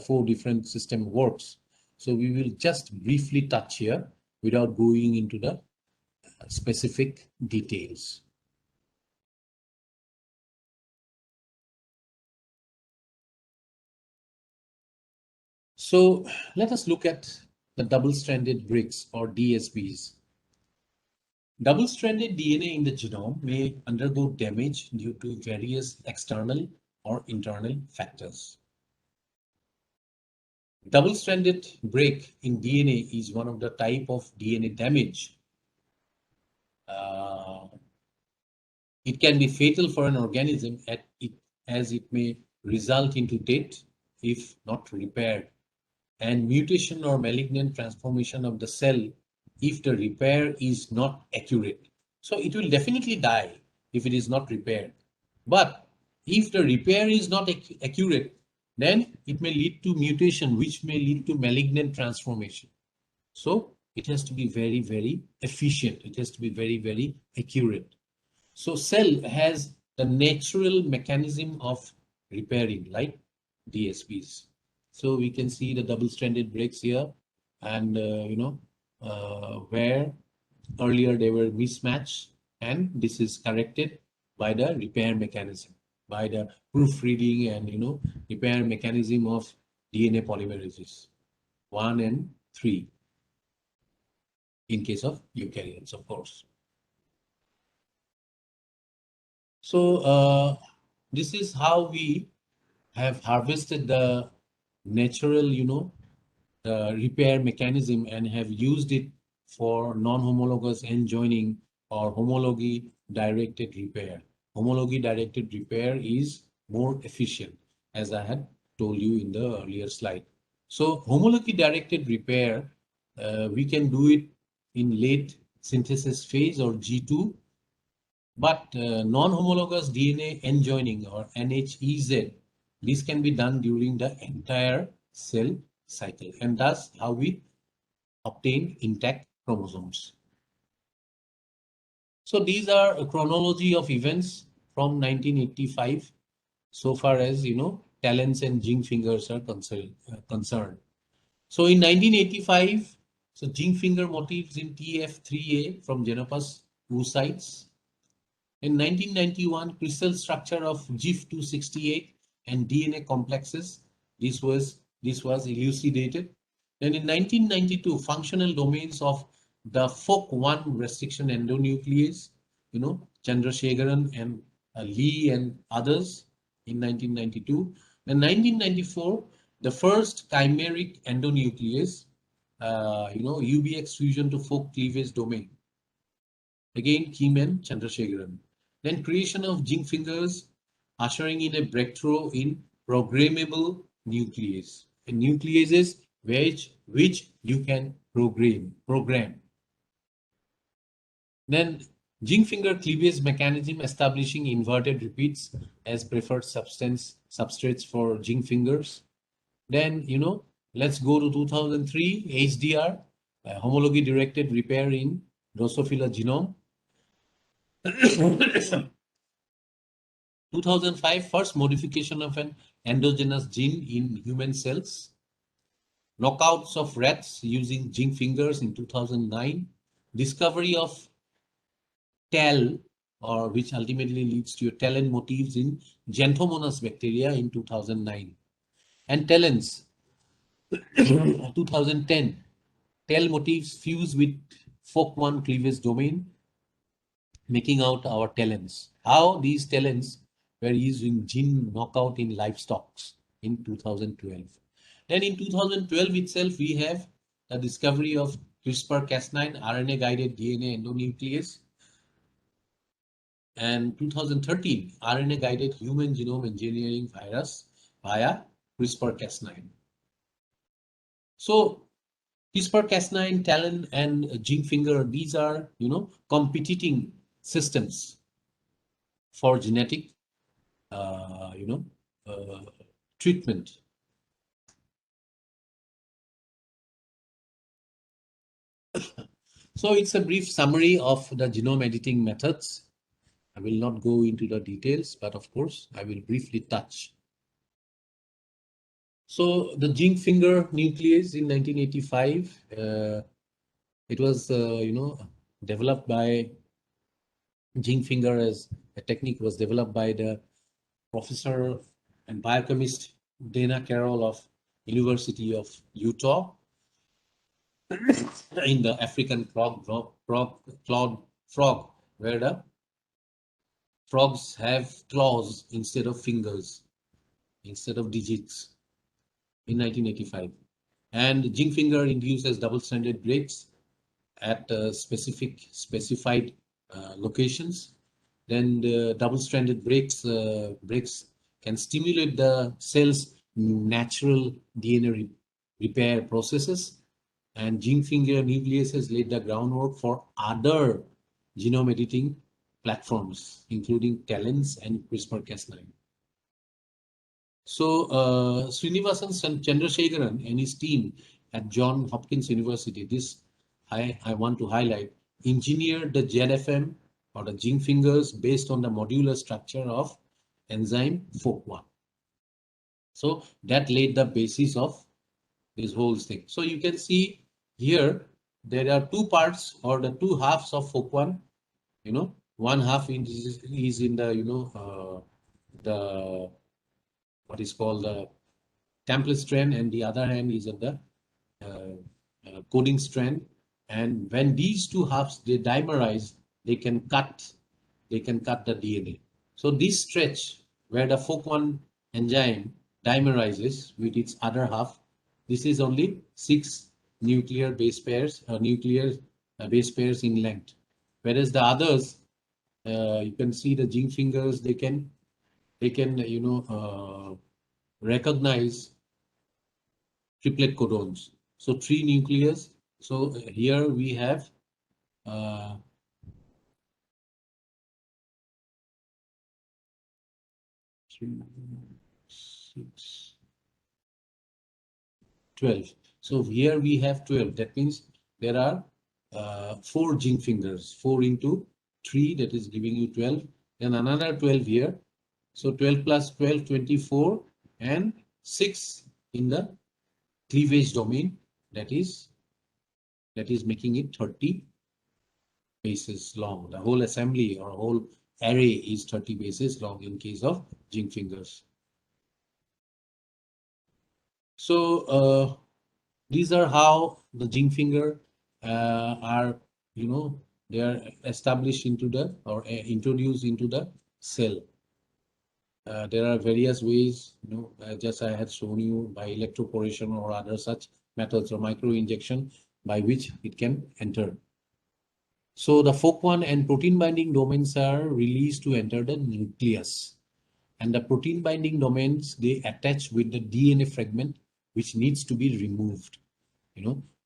four different system works. So we will just briefly touch here without going into the specific details. So let us look at the double-stranded breaks, or DSBs. Double-stranded DNA in the genome may undergo damage due to various external or internal factors. Double-stranded break in DNA is one of the type of DNA damage. It can be fatal for an organism as it may result into death if not repaired, and mutation or malignant transformation of the cell if the repair is not accurate. So it will definitely die if it is not repaired. But if the repair is not accurate, then it may lead to mutation, which may lead to malignant transformation. So it has to be very, very efficient. It has to be very, very accurate. So cell has the natural mechanism of repairing, like DSBs. So we can see the double-stranded breaks here, and where earlier they were mismatched, and this is corrected by the repair mechanism, by the proofreading and repair mechanism of DNA polymerases 1 and 3 in case of eukaryotes, of course. So this is how we have harvested the natural, repair mechanism and have used it for non-homologous end joining or homology-directed repair. Homology-directed repair is more efficient, as I had told you in the earlier slide. So homology-directed repair, we can do it in late synthesis phase or G2, but non-homologous DNA end joining or NHEZ, this can be done during the entire cell cycle, and that's how we obtain intact chromosomes. So these are a chronology of events from 1985, so far as talents and zinc fingers are concerned. So in 1985, so zinc finger motifs in TF3A from Genopus oocytes. In 1991, crystal structure of GIF268 and DNA complexes. This was elucidated. Then in 1992, functional domains of the FOC1 restriction endonuclease, Chandrasekharan and Lee and others in 1992. In 1994, the first chimeric endonuclease, UBX fusion to FOC cleavage domain. Again, Kim and Chandrasekharan. Then creation of zinc fingers, ushering in a breakthrough in programmable nuclease. And nucleases which you can program. Then zinc finger cleavage mechanism establishing inverted repeats as preferred substrates for zinc fingers. Then, let's go to 2003 HDR, homology directed repair in Drosophila genome. 2005, first modification of an endogenous gene in human cells. Knockouts of rats using zinc fingers in 2009. Discovery of TAL, or which ultimately leads to talent motifs in Xanthomonas bacteria in 2009. And talents, 2010. TAL motifs fuse with FOC1 cleavage domain, making out our talents. How these talents were used in gene knockout in livestock in 2012. Then in 2012 itself, we have the discovery of CRISPR-Cas9 RNA-guided DNA endonuclease. And 2013, RNA-guided human genome engineering virus via CRISPR-Cas9. So CRISPR-Cas9, TALEN, and zinc finger, these are, competing systems for genetic, treatment. So it's a brief summary of the genome editing methods. I will not go into the details, but of course, I will briefly touch. So the zinc finger nuclease in 1985, it was, developed by zinc finger as a technique was developed by the professor and biochemist Dana Carroll of University of Utah in the African frog, where the frogs have claws instead of fingers, instead of digits, in 1985. And zinc finger induces double-stranded breaks at specified locations. Then the double-stranded breaks can stimulate the cell's natural DNA repair processes. And zinc finger nucleases laid the groundwork for other genome editing platforms, including TALENs and CRISPR-Cas9. So Srinivasan Chandrasekharan and his team at Johns Hopkins University, this I want to highlight, engineered the ZFM or the zinc fingers based on the modular structure of enzyme FOC1. So that laid the basis of this whole thing. So you can see here there are two parts or the two halves of FOC1. One half is in the the what is called the template strand, and the other hand is at the coding strand. And when these two halves they dimerize, they can cut the DNA. So this stretch where the FOC1 enzyme dimerizes with its other half, this is only 6 nuclear base pairs or nuclear base pairs in length. Whereas the others, you can see the zinc fingers, they can recognize triplet codons. So 3 nucleus. So here we have uh, 3, 6, 12. So here we have 12. That means there are 4 zinc fingers. 4 into 3, that is giving you 12. Then another 12 here. So 12 plus 12, 24, and 6 in the cleavage domain. That is making it 30 bases long. The whole assembly or whole array is 30 bases long in case of zinc fingers. So these are how the zinc finger are, they are established into the or introduced into the cell. There are various ways, just I had shown you, by electroporation or other such methods, or micro injection, by which it can enter. So the FOC1 and protein binding domains are released to enter the nucleus. And the protein binding domains, they attach with the DNA fragment, which needs to be removed.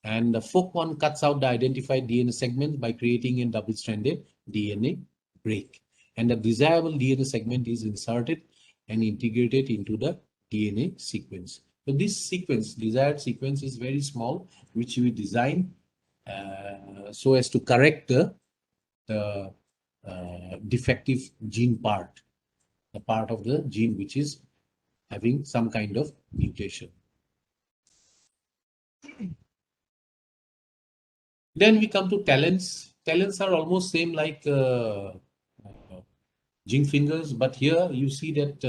And the FOC1 cuts out the identified DNA segments by creating a double-stranded DNA break. And the desirable DNA segment is inserted and integrated into the DNA sequence. So this sequence, desired sequence, is very small, which we design so as to correct the defective gene part, the part of the gene which is having some kind of mutation. Then we come to talents. Talents are almost same like zinc fingers, but here you see that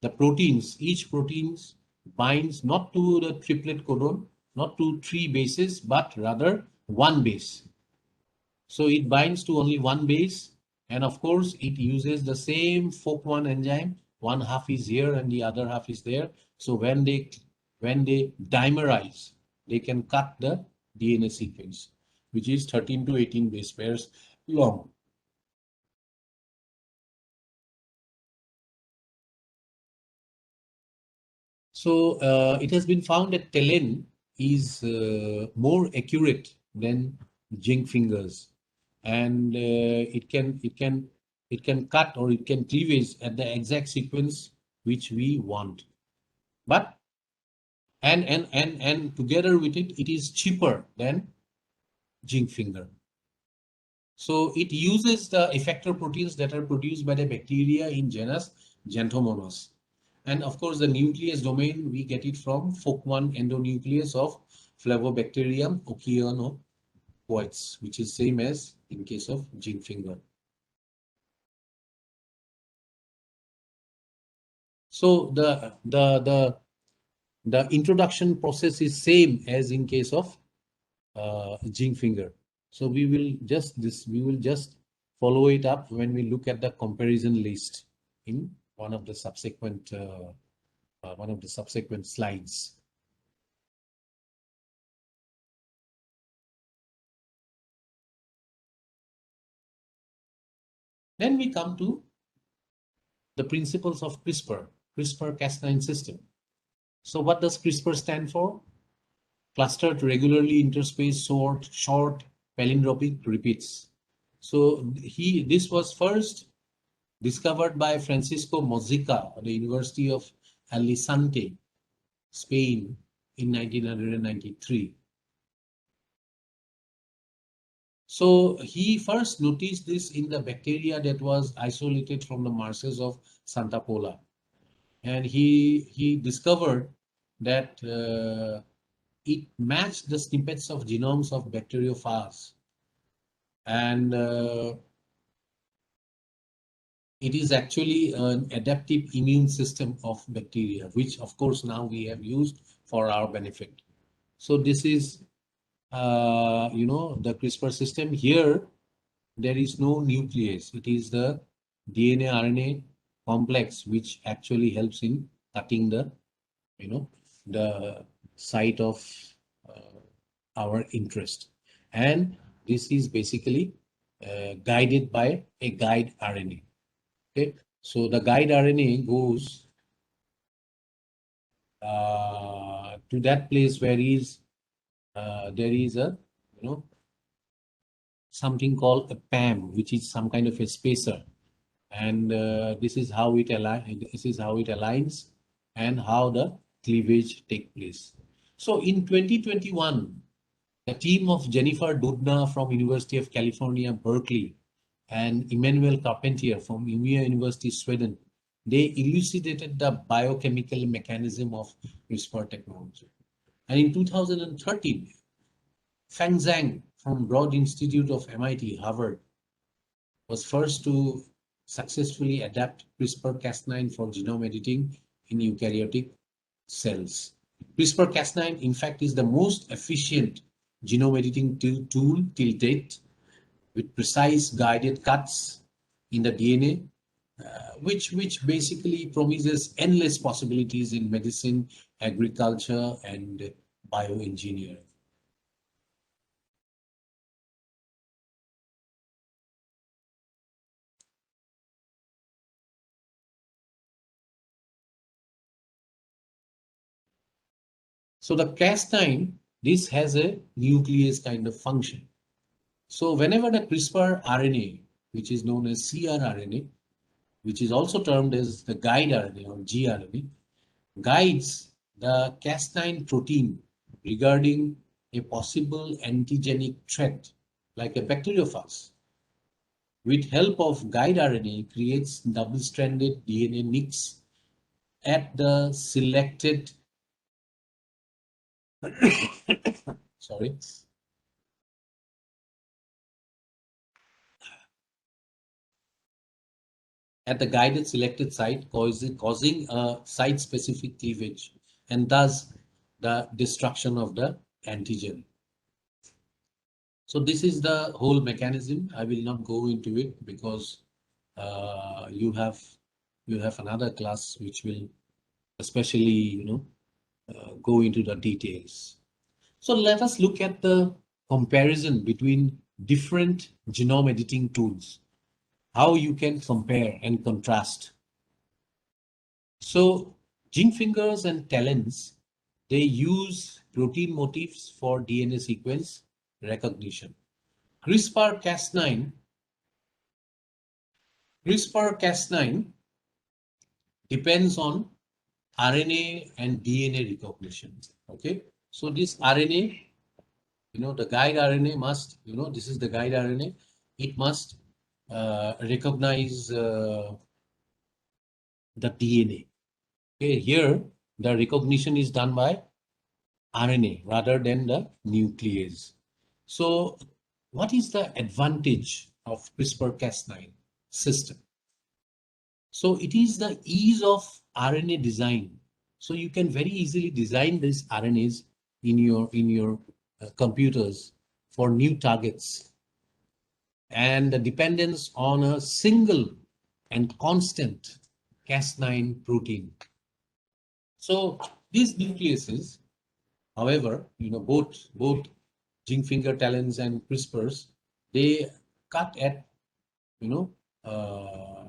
the proteins, each proteins binds not to the triplet codon, not to 3 bases, but rather 1 base. So it binds to only 1 base, and of course it uses the same FOC1 enzyme. One half is here and the other half is there. So when they dimerize, they can cut the DNA sequence, which is 13 to 18 base pairs long. So it has been found that TELEN is more accurate than zinc fingers, and it can cut or it can cleavage at the exact sequence which we want. But and together with it, it is cheaper than zinc finger. So it uses the effector proteins that are produced by the bacteria in genus Xanthomonas. And of course, the nucleus domain, we get it from FOC1 endonucleus of Flavobacterium okeanopoides, which is same as in case of zinc finger. So the introduction process is same as in case of zinc finger. So we will just follow it up when we look at the comparison list in one of the subsequent slides. Then we come to the principles of CRISPR-Cas9 system. So what does CRISPR stand for? Clustered regularly interspaced short palindromic repeats. So this was first discovered by Francisco Mojica at the University of Alicante, Spain in 1993. So he first noticed this in the bacteria that was isolated from the marshes of Santa Pola. And he discovered that it matched the snippets of genomes of bacteriophages. And it is actually an adaptive immune system of bacteria, which of course now we have used for our benefit. So this is, the CRISPR system. Here, there is no nuclease. It is the DNA RNA complex which actually helps in cutting the, the site of our interest. And this is basically guided by a guide RNA. Okay, so the guide RNA goes to that place where there is a something called a PAM, which is some kind of a spacer, and this is how it aligns and how the cleavage take place. So in 2021, the team of Jennifer Doudna from University of California, Berkeley, and Emmanuel Carpentier from Umeå University, Sweden, they elucidated the biochemical mechanism of CRISPR technology. And in 2013, Feng Zhang from Broad Institute of MIT, Harvard, was first to successfully adapt CRISPR-Cas9 for genome editing in eukaryotic cells. CRISPR-Cas9, in fact, is the most efficient genome editing tool till date, with precise guided cuts in the DNA, which basically promises endless possibilities in medicine, agriculture, and bioengineering. So the Cas9, this has a nuclease kind of function. So whenever the CRISPR RNA, which is known as cRNA, which is also termed as the guide RNA or gRNA, guides the Cas9 protein regarding a possible antigenic threat, like a bacteriophage. With help of guide RNA, creates double-stranded DNA nicks at the selected sorry, at the guided selected site, causing a site-specific cleavage and thus the destruction of the antigen. So this is the whole mechanism. I will not go into it because you have another class which will especially go into the details. So let us look at the comparison between different genome editing tools, how you can compare and contrast. So zinc fingers and talons, they use protein motifs for DNA sequence recognition. CRISPR-Cas9 depends on RNA and DNA recognition. Okay, so this RNA, the guide RNA must, this is the guide RNA. It must recognize the DNA. Okay, here the recognition is done by RNA rather than the nuclease. So what is the advantage of CRISPR-Cas9 system? So it is the ease of RNA design. So you can very easily design these RNAs in your computers for new targets, and the dependence on a single and constant Cas9 protein. So these nucleases, however, both zinc finger talons and CRISPRs, they cut at uh,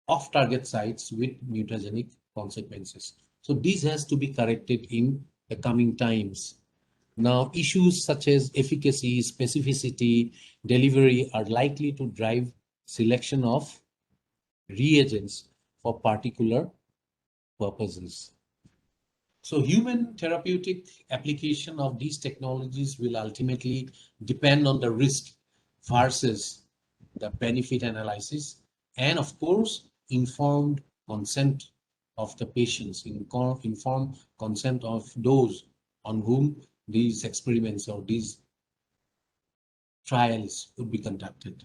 off-target sites with mutagenic consequences. So this has to be corrected in the coming times. Now, issues such as efficacy, specificity, delivery are likely to drive selection of reagents for particular purposes. So human therapeutic application of these technologies will ultimately depend on the risk versus the benefit analysis, and of course, informed consent of the patients, informed consent of those on whom these experiments or these trials would be conducted.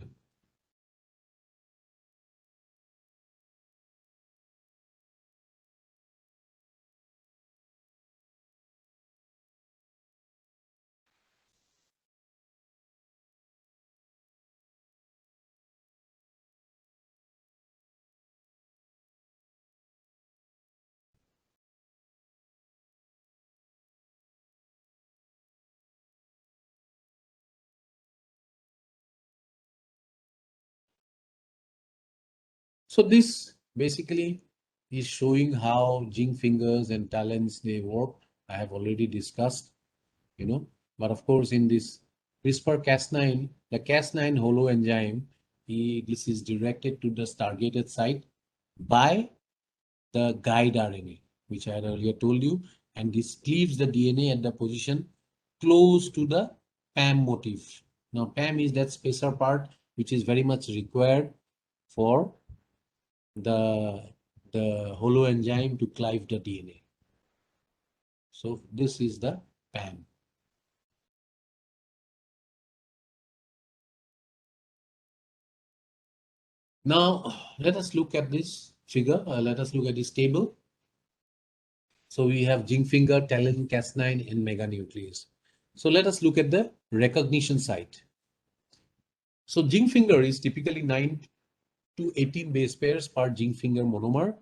So this basically is showing how zinc fingers and talons they work. I have already discussed, but of course in this CRISPR-Cas9, the Cas9 holoenzyme, this is directed to the targeted site by the guide RNA, which I had earlier told you, and this cleaves the DNA at the position close to the PAM motif. Now, PAM is that spacer part which is very much required for the holoenzyme to cleave the DNA. So this is the PAM. Now, let us look at this figure. Let us look at this table. So we have zinc finger, talon, Cas9, and meganucleus. So let us look at the recognition site. So zinc finger is typically 9 to 18 base pairs per zinc finger monomer,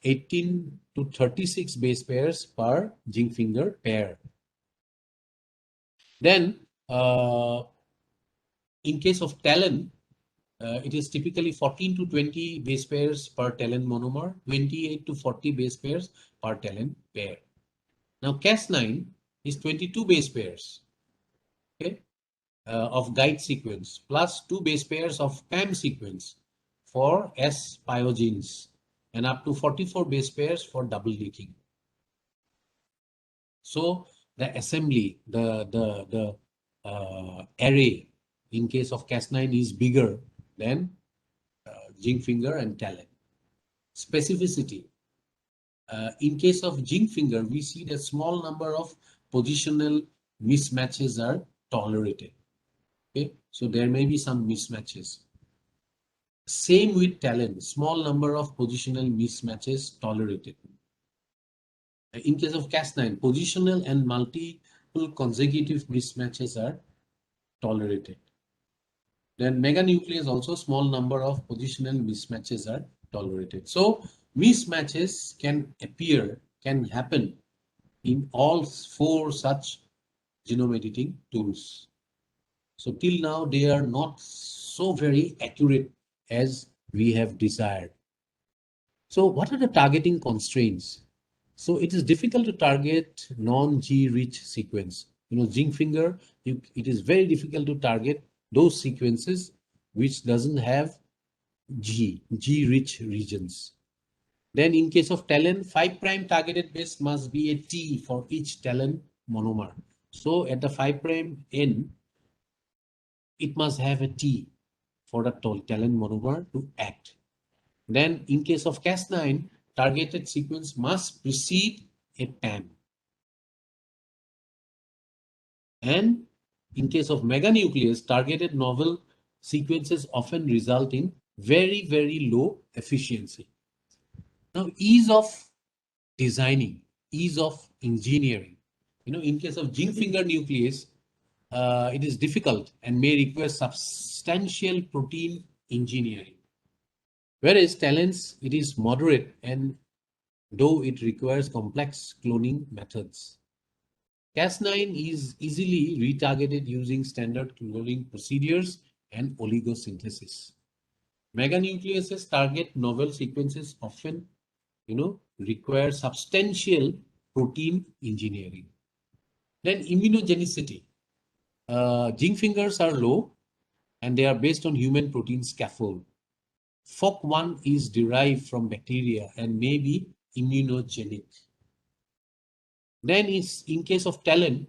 18 to 36 base pairs per zinc finger pair. Then, in case of talon, it is typically 14 to 20 base pairs per talon monomer, 28 to 40 base pairs per talon pair. Now, Cas9 is 22 base pairs, okay, of guide sequence plus 2 base pairs of PAM sequence for S pyogenes and up to 44 base pairs for double leaking. So the assembly, the array in case of Cas9 is bigger than zinc finger and talon. Specificity. In case of zinc finger, we see that small number of positional mismatches are tolerated. Okay, so there may be some mismatches. Same with talon, small number of positional mismatches tolerated. In case of Cas9, positional and multiple consecutive mismatches are tolerated. Then meganucleus also small number of positional mismatches are tolerated. So mismatches can happen in all 4 such genome editing tools. So till now, they are not so very accurate as we have desired. So what are the targeting constraints? So it is difficult to target non-G rich sequence. Zinc finger, it is very difficult to target those sequences which doesn't have G rich regions. Then in case of talon, 5' targeted base must be a T for each talon monomer. So at the 5' end, it must have a T for the talon monomer to act. Then in case of Cas9, targeted sequence must precede a PAM. And in case of meganucleus, targeted novel sequences often result in very, very low efficiency. Now, ease of designing, ease of engineering. In case of zinc finger nuclease, it is difficult and may require substantial protein engineering. Whereas talons, it is moderate and though it requires complex cloning methods. Cas9 is easily retargeted using standard cloning procedures and oligosynthesis. Meganucleases target novel sequences often, require substantial protein engineering. Then immunogenicity. Zinc fingers are low and they are based on human protein scaffold. FOC1 is derived from bacteria and may be immunogenic. Then in case of talon,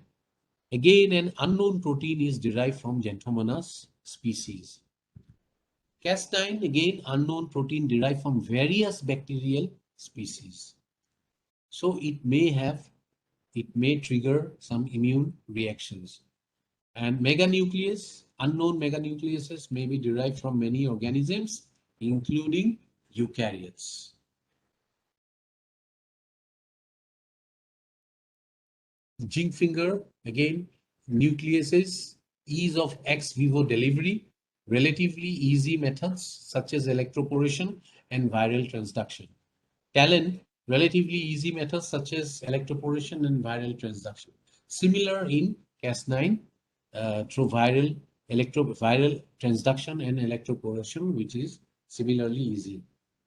again an unknown protein is derived from Xanthomonas species. Cas9, again unknown protein derived from various bacterial species. So it may trigger some immune reactions. And meganucleus, unknown meganucleuses may be derived from many organisms, including eukaryotes. Zinc finger, again, nucleases, ease of ex vivo delivery, relatively easy methods such as electroporation and viral transduction. Talon, relatively easy methods such as electroporation and viral transduction. Similar in Cas9 through viral transduction and electroporation, which is similarly easy.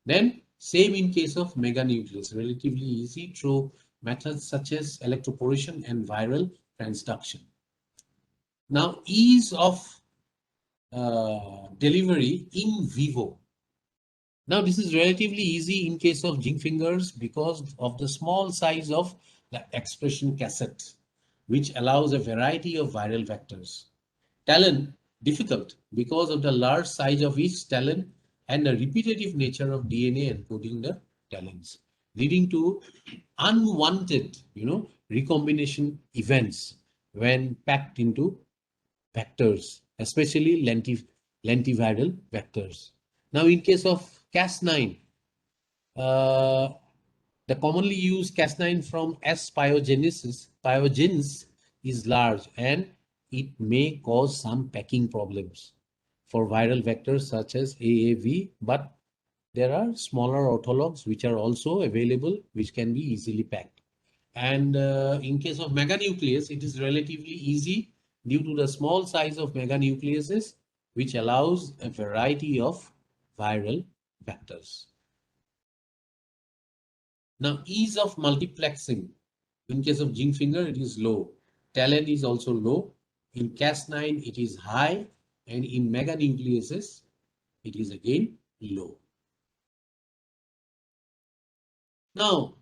Then same in case of meganucleus, relatively easy through methods such as electroporation and viral transduction. Now, ease of delivery in vivo. Now, this is relatively easy in case of zinc fingers because of the small size of the expression cassette, which allows a variety of viral vectors. Talon, difficult because of the large size of each talon and the repetitive nature of DNA encoding the talons, leading to unwanted, recombination events when packed into vectors, especially lentiviral vectors. Now, in case of Cas9, the commonly used Cas9 from S. pyogenes is large and it may cause some packing problems for viral vectors such as AAV, but there are smaller orthologs which are also available, which can be easily packed. And in case of meganucleus, it is relatively easy due to the small size of meganucleuses, which allows a variety of viral vectors. Now, ease of multiplexing. In case of zinc finger, it is low. Talon is also low. In Cas9, it is high. And in meganucleuses, it is again low. Now,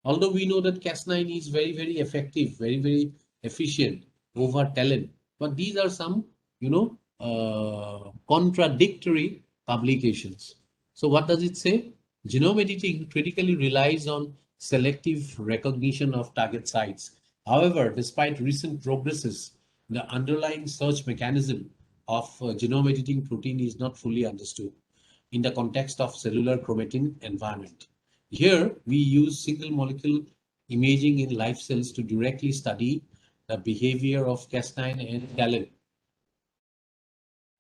although we know that Cas9 is very, very effective, very, very efficient over Talon, but these are some, contradictory publications. So what does it say? Genome editing critically relies on selective recognition of target sites. However, despite recent progresses, the underlying search mechanism of genome editing protein is not fully understood in the context of cellular chromatin environment. Here, we use single molecule imaging in live cells to directly study the behavior of Cas9 and Talon.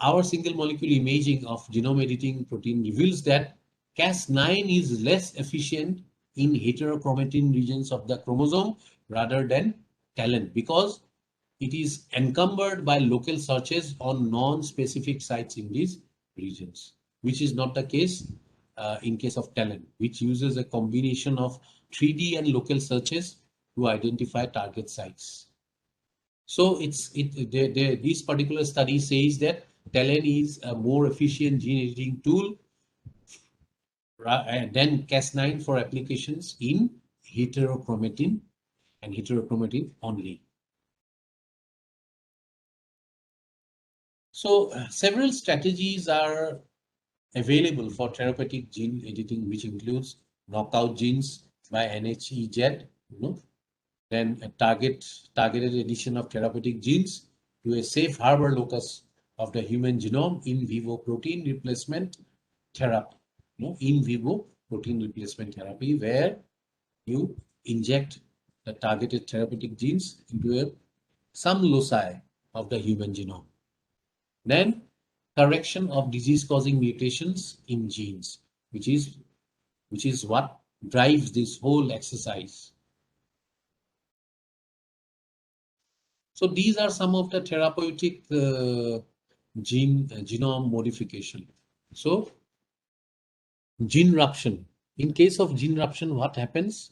Our single molecule imaging of genome editing protein reveals that Cas9 is less efficient in heterochromatin regions of the chromosome rather than Talon because it is encumbered by local searches on non-specific sites in these regions, which is not the case in case of Talon, which uses a combination of 3D and local searches to identify target sites. So this particular study says that Talon is a more efficient gene editing tool than Cas9 for applications in heterochromatin and heterochromatin only. So several strategies are available for therapeutic gene editing, which includes knockout genes by NHEZ, then a targeted addition of therapeutic genes to a safe harbor locus of the human genome, in vivo protein replacement therapy, in vivo protein replacement therapy, where you inject the targeted therapeutic genes into some loci of the human genome. Then correction of disease-causing mutations in genes, which is what drives this whole exercise. So these are some of the therapeutic genome modification. So gene ruption. In case of gene ruption, what happens?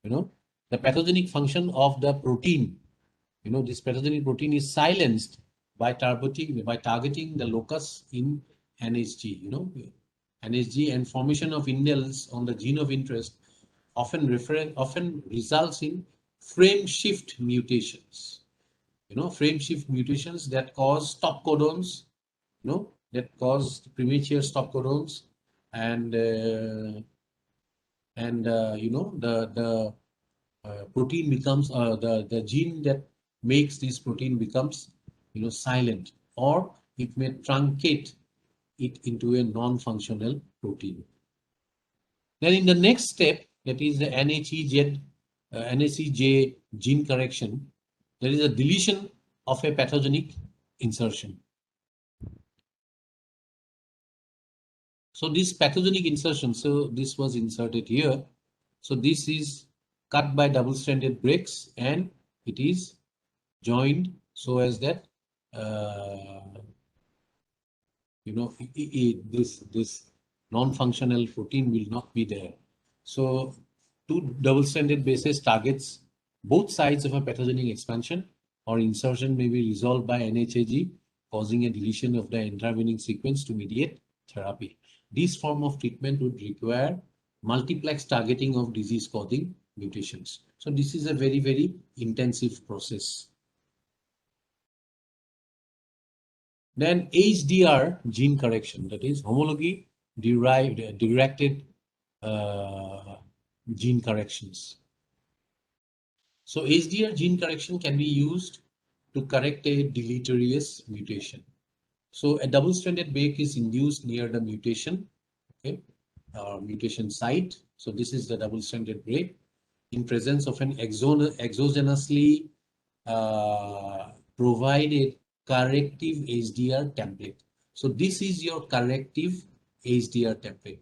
The pathogenic function of the protein, this pathogenic protein is silenced by targeting the locus in NHG, NHG, and formation of indels on the gene of interest often results in frame shift mutations. Frame shift mutations that cause stop codons, that cause premature stop codons, and the protein becomes the gene that makes this protein becomes silent, or it may truncate it into a non-functional protein. Then in the next step, that is the NHEJ gene correction, there is a deletion of a pathogenic insertion. So this pathogenic insertion, so this was inserted here. So this is cut by double-stranded breaks and it is joined so as that this non-functional protein will not be there. So two double-stranded bases targets both sides of a pathogenic expansion or insertion may be resolved by NHAG, causing a deletion of the intervening sequence to mediate therapy. This form of treatment would require multiplex targeting of disease-causing mutations. So this is a very, very intensive process. Then HDR gene correction, that is homology directed gene corrections. So HDR gene correction can be used to correct a deleterious mutation. So a double-stranded break is induced near the mutation, okay, mutation site. So this is the double-stranded break in presence of an exogenously provided corrective HDR template. So this is your corrective HDR template,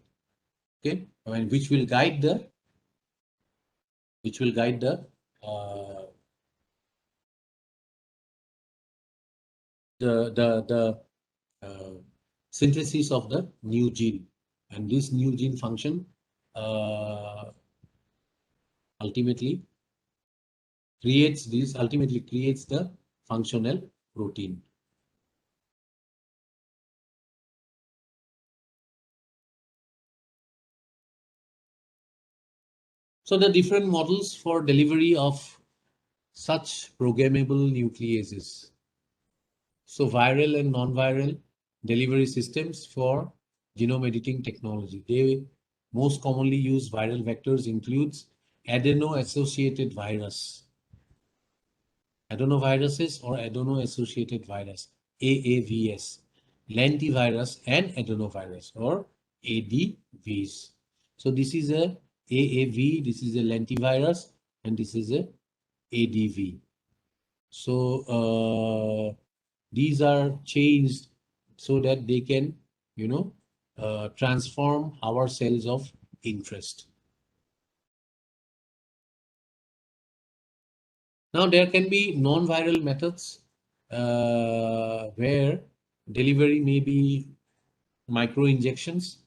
okay, which will guide the uh, the synthesis of the new gene, and this new gene function ultimately creates the functional protein. So the different models for delivery of such programmable nucleases. So viral and non-viral delivery systems for genome editing technology. They most commonly use viral vectors includes adeno-associated virus, adenoviruses or adeno-associated virus, AAVS, lentivirus and adenovirus or ADVs. So this is a AAV, this is a lentivirus, and this is a ADV. So these are changed so that they can, transform our cells of interest. Now there can be non-viral methods where delivery may be micro-injections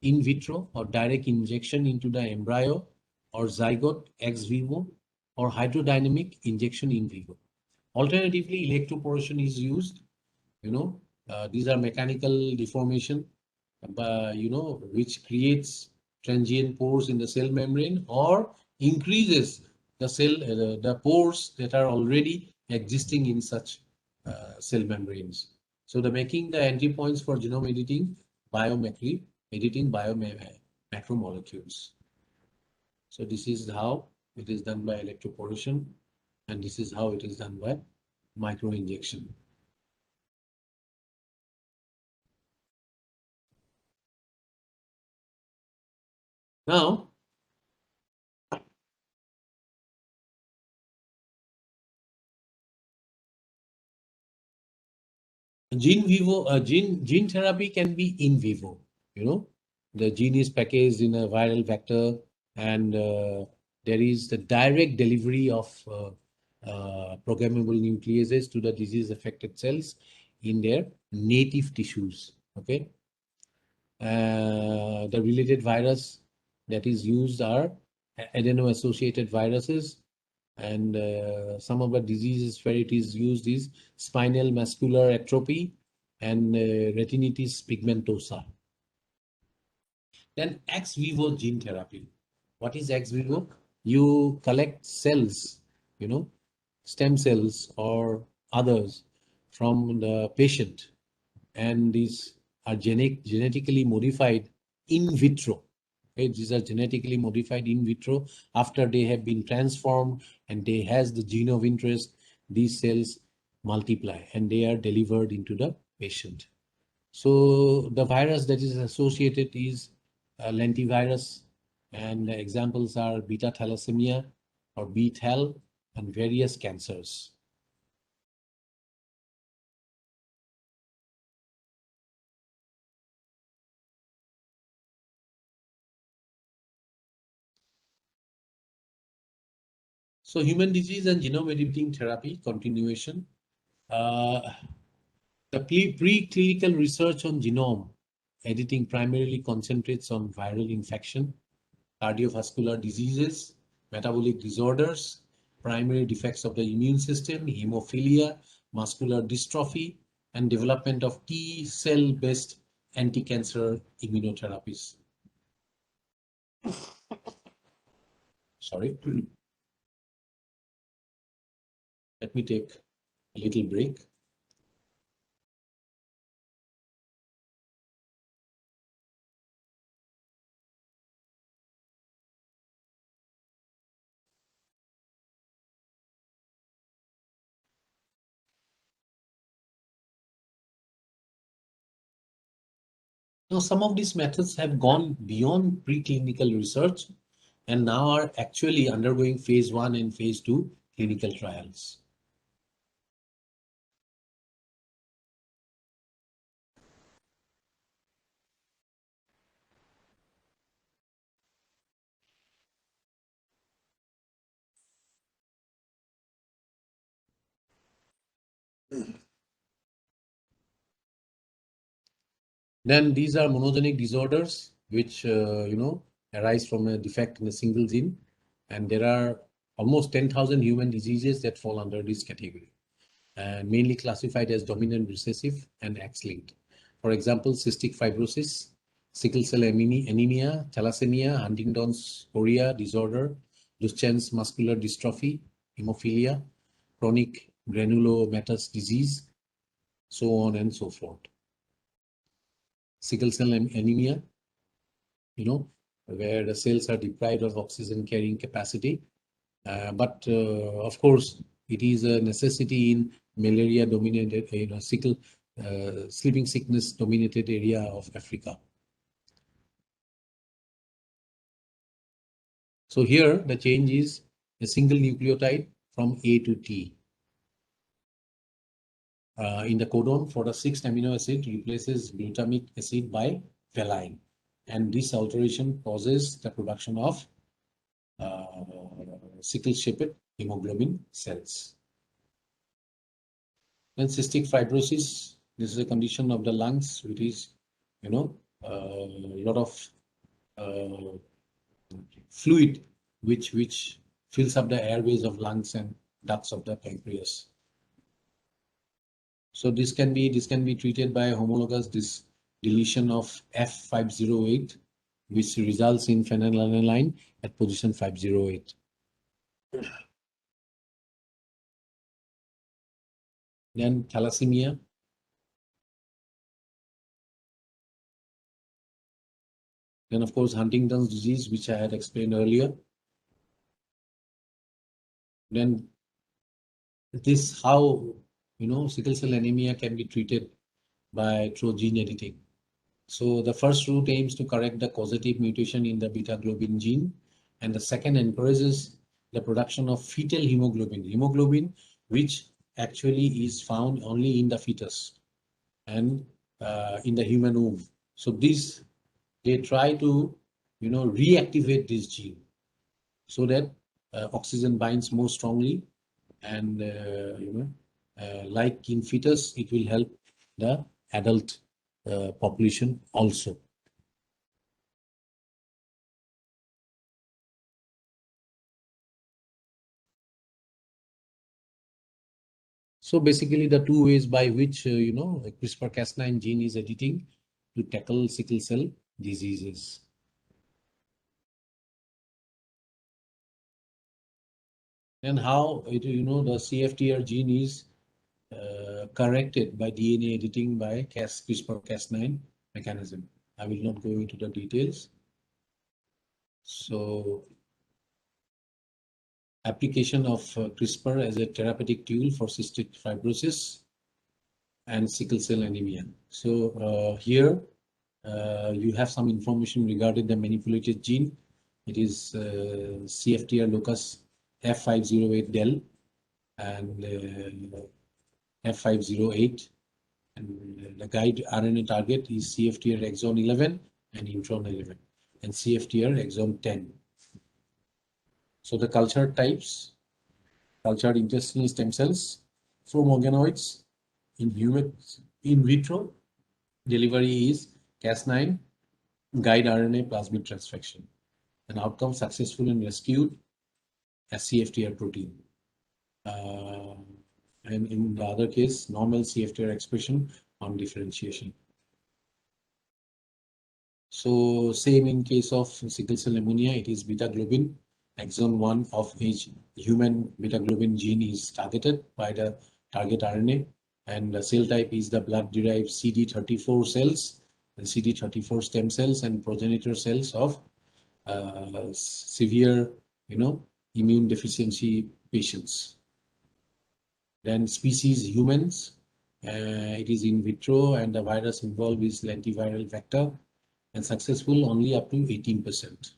in vitro or direct injection into the embryo or zygote ex vivo or hydrodynamic injection in vivo. Alternatively, electroporation is used. These are mechanical deformation, which creates transient pores in the cell membrane or increases the pores that are already existing in such cell membranes. So the making the entry points for genome editing, macromolecules. So this is how it is done by electroporation, and this is how it is done by microinjection. Now, gene therapy can be in vivo. The gene is packaged in a viral vector, and there is the direct delivery of programmable nucleases to the disease-affected cells in their native tissues. Okay, the related virus that is used are adeno-associated viruses, and some of the diseases where it is used is spinal muscular atrophy and retinitis pigmentosa. Then ex vivo gene therapy. What is ex vivo? You collect cells, stem cells or others from the patient, and these are genetically modified in vitro. Okay, these are genetically modified in vitro after they have been transformed and they has the gene of interest. These cells multiply and they are delivered into the patient. So the virus that is associated is lentivirus, and the examples are beta thalassemia or B-thal and various cancers. So human disease and genome editing therapy continuation. The preclinical research on genome editing primarily concentrates on viral infection, cardiovascular diseases, metabolic disorders, primary defects of the immune system, hemophilia, muscular dystrophy, and development of T cell-based anti-cancer immunotherapies. Sorry. Let me take a little break. Now, some of these methods have gone beyond preclinical research and now are actually undergoing phase 1 and phase 2 clinical trials. Then these are monogenic disorders, which arise from a defect in a single gene, and there are almost 10,000 human diseases that fall under this category, and mainly classified as dominant recessive and X-linked. For example, cystic fibrosis, sickle cell anemia, thalassemia, Huntington's chorea disorder, Duchenne's muscular dystrophy, hemophilia, chronic granulomatous disease, so on and so forth. Sickle cell anemia, where the cells are deprived of oxygen carrying capacity. But of course, it is a necessity in malaria dominated, sleeping sickness dominated area of Africa. So here the change is a single nucleotide from A to T. In the codon for the 6th amino acid replaces glutamic acid by valine. And this alteration causes the production of sickle-shaped hemoglobin cells. Then cystic fibrosis, this is a condition of the lungs, which is, a lot of fluid which fills up the airways of lungs and ducts of the pancreas. So this can be treated by homologous deletion of F508, which results in phenylalanine at position 508. Then thalassemia. Then of course Huntington's disease, which I had explained earlier. Then this how sickle cell anemia can be treated through gene editing. So the first route aims to correct the causative mutation in the beta globin gene, and the second encourages the production of fetal hemoglobin, which actually is found only in the fetus and in the human womb. So they try to reactivate this gene so that oxygen binds more strongly, and like in fetus, it will help the adult population also. So basically the two ways by which CRISPR-Cas9 gene is editing to tackle sickle cell diseases. And how the CFTR gene is corrected by DNA editing by CRISPR-Cas9 mechanism. I will not go into the details. So application of CRISPR as a therapeutic tool for cystic fibrosis and sickle cell anemia. So here you have some information regarding the manipulated gene. It is CFTR locus F508 del and F508. And the guide RNA target is CFTR exon 11 and intron 11 and CFTR exon 10. So the culture types, cultured intestinal stem cells from organoids in humans In vitro delivery is Cas9 guide RNA plasmid transfection. An outcome successful and rescued a CFTR protein. And in the other case, normal CFTR expression on differentiation. So same in case of sickle cell anemia, it is beta globin. Exon 1 of each human beta globin gene is targeted by the target RNA, and the cell type is the blood-derived CD34 cells, and CD34 stem cells, and progenitor cells of severe, immune deficiency patients. Then species humans, it is in vitro, and the virus involved is lentiviral vector, and successful only up to 18%.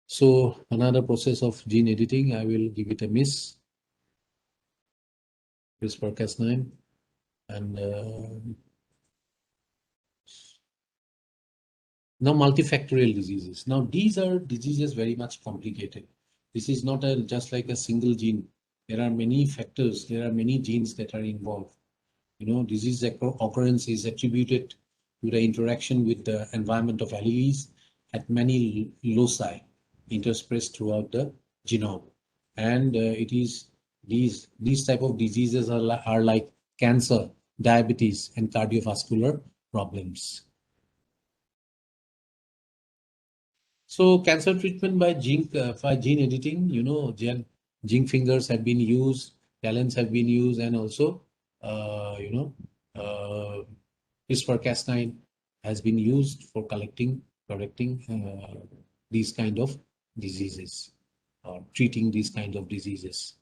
So another process of gene editing, I will give it a miss. CRISPR-Cas9, and now multifactorial diseases. Now these are diseases very much complicated. This is not just like a single gene. There are many factors. There are many genes that are involved. Disease occurrence is attributed to the interaction with the environment of alleles at many loci interspersed throughout the genome. And it is these type of diseases are like cancer, diabetes, and cardiovascular problems. So cancer treatment by gene editing, zinc fingers have been used, talents have been used, and also CRISPR-Cas9 has been used for correcting these kind of diseases, or treating these kind of diseases.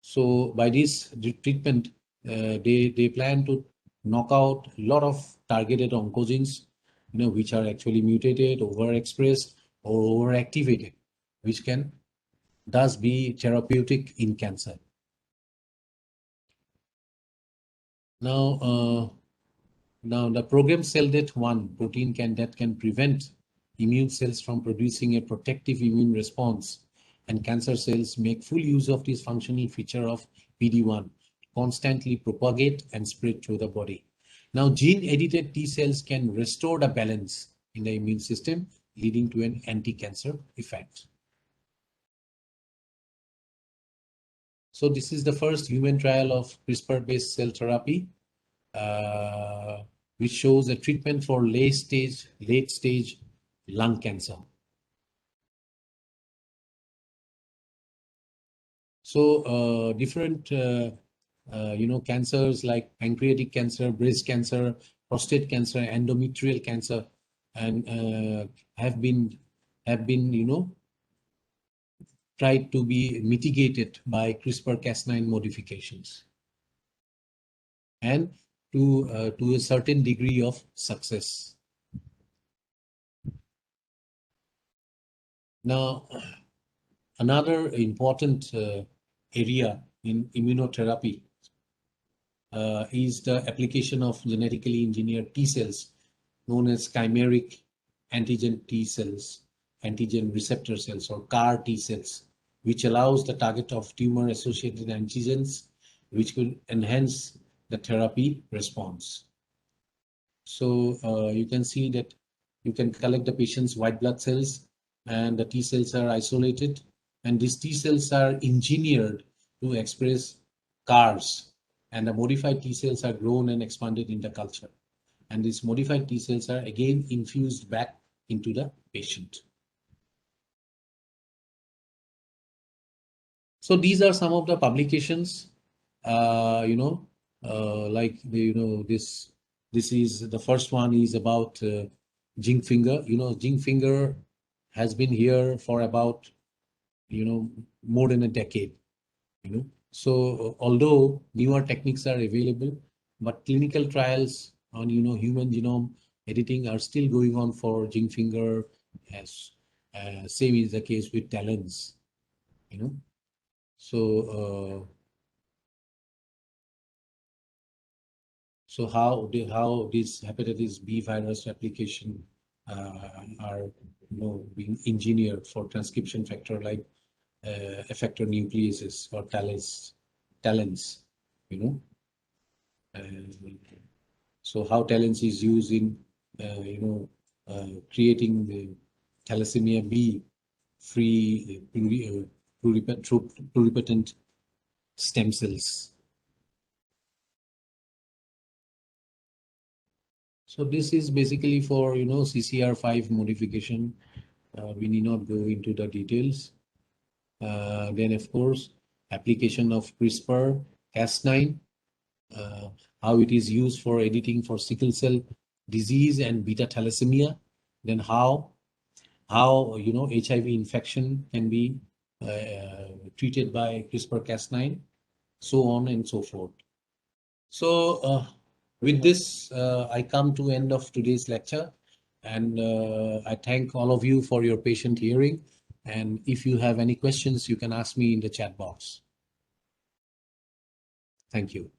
So by this treatment, they plan to knock out a lot of targeted oncogenes, which are actually mutated, overexpressed, or overactivated, which can thus be therapeutic in cancer. Now the programmed cell death 1 protein that can prevent immune cells from producing a protective immune response, and cancer cells make full use of this functional feature of PD1, constantly propagate and spread through the body. Now gene-edited T cells can restore the balance in the immune system, leading to an anti-cancer effect. So this is the first human trial of CRISPR-based cell therapy, which shows a treatment for late stage lung cancer. So different cancers like pancreatic cancer, breast cancer, prostate cancer, endometrial cancer, and have been tried to be mitigated by CRISPR-Cas9 modifications, and to a certain degree of success. Now, another important area in immunotherapy is the application of genetically engineered T cells, known as chimeric antigen T cells, antigen receptor cells, or CAR T cells, which allows the target of tumor-associated antigens, which could enhance the therapy response. So you can see that you can collect the patient's white blood cells, and the T cells are isolated, and these T cells are engineered to express CARs, and the modified T cells are grown and expanded in the culture. And these modified T cells are again infused back into the patient. So these are some of the publications, like this is the first one is about zinc finger. Zinc finger has been here for about more than a decade. So although newer techniques are available, but clinical trials on human genome editing are still going on for zinc finger, as same is the case with talents. So how this hepatitis B virus application are being engineered for transcription factor like effector nucleases or talents, you know. So how talents is used in, creating the thalassemia B free pluripotent stem cells. So this is basically for, CCR5 modification. We need not go into the details. Then, of course, application of CRISPR-Cas9, how it is used for editing for sickle cell disease and beta thalassemia. Then how HIV infection can be treated by CRISPR-Cas9, so on and so forth. So with this, I come to end of today's lecture, and I thank all of you for your patient hearing. And if you have any questions, you can ask me in the chat box. Thank you.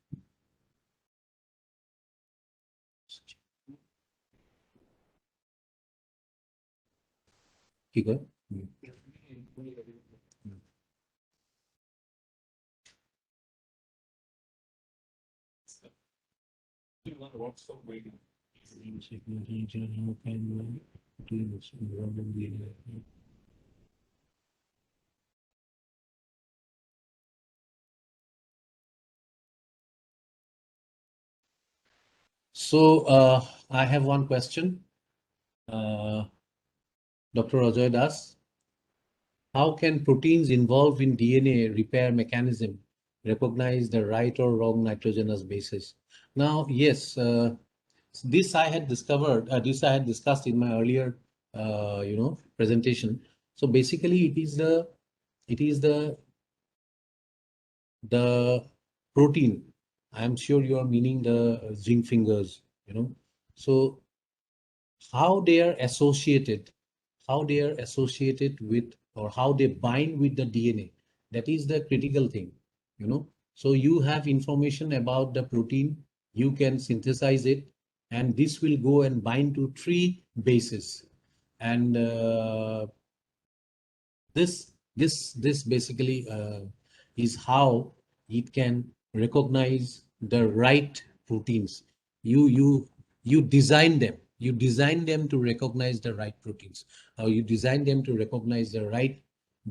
Kiko? So I have one question. Dr. Ajay Das, how can proteins involved in DNA repair mechanism recognize the right or wrong nitrogenous bases? Now, yes, this I had discovered, this I had discussed in my earlier, presentation. So basically, it is the protein. I'm sure you are meaning the zinc fingers, So how they are associated with, or how they bind with the DNA. That is the critical thing, So you have information about the protein, you can synthesize it, and this will go and bind to 3 bases. And this basically is how it can recognize the right proteins. You design them to recognize the right proteins, or you design them to recognize the right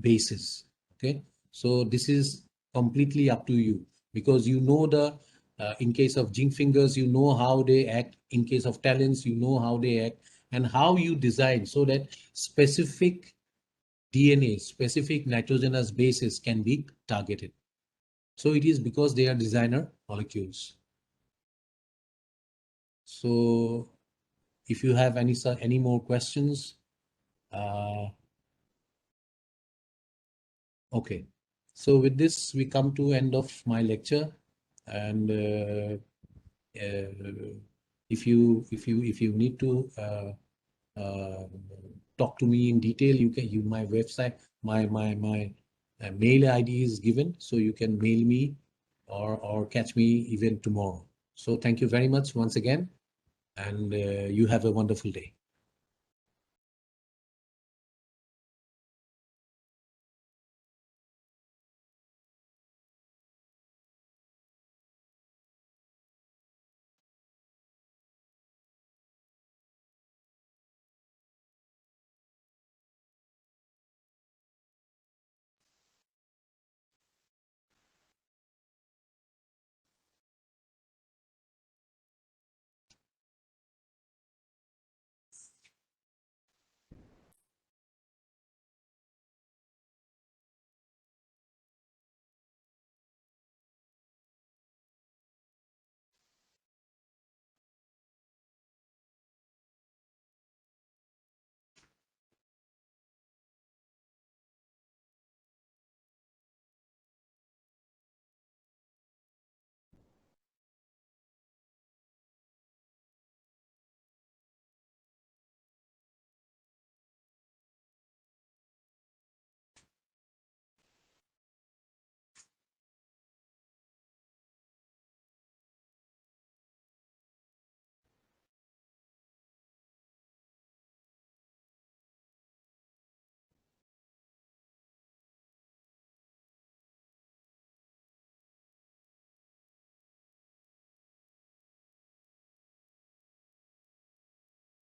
bases. Okay, so this is completely up to you, because the in case of zinc fingers, how they act. In case of talents, how they act, and how you design so that specific DNA, specific nitrogenous bases can be targeted. So it is because they are designer molecules. So if you have any more questions, okay. So with this, we come to end of my lecture, and if you need to talk to me in detail, my website, my mail ID is given, so you can mail me or catch me even tomorrow. So thank you very much once again, and you have a wonderful day.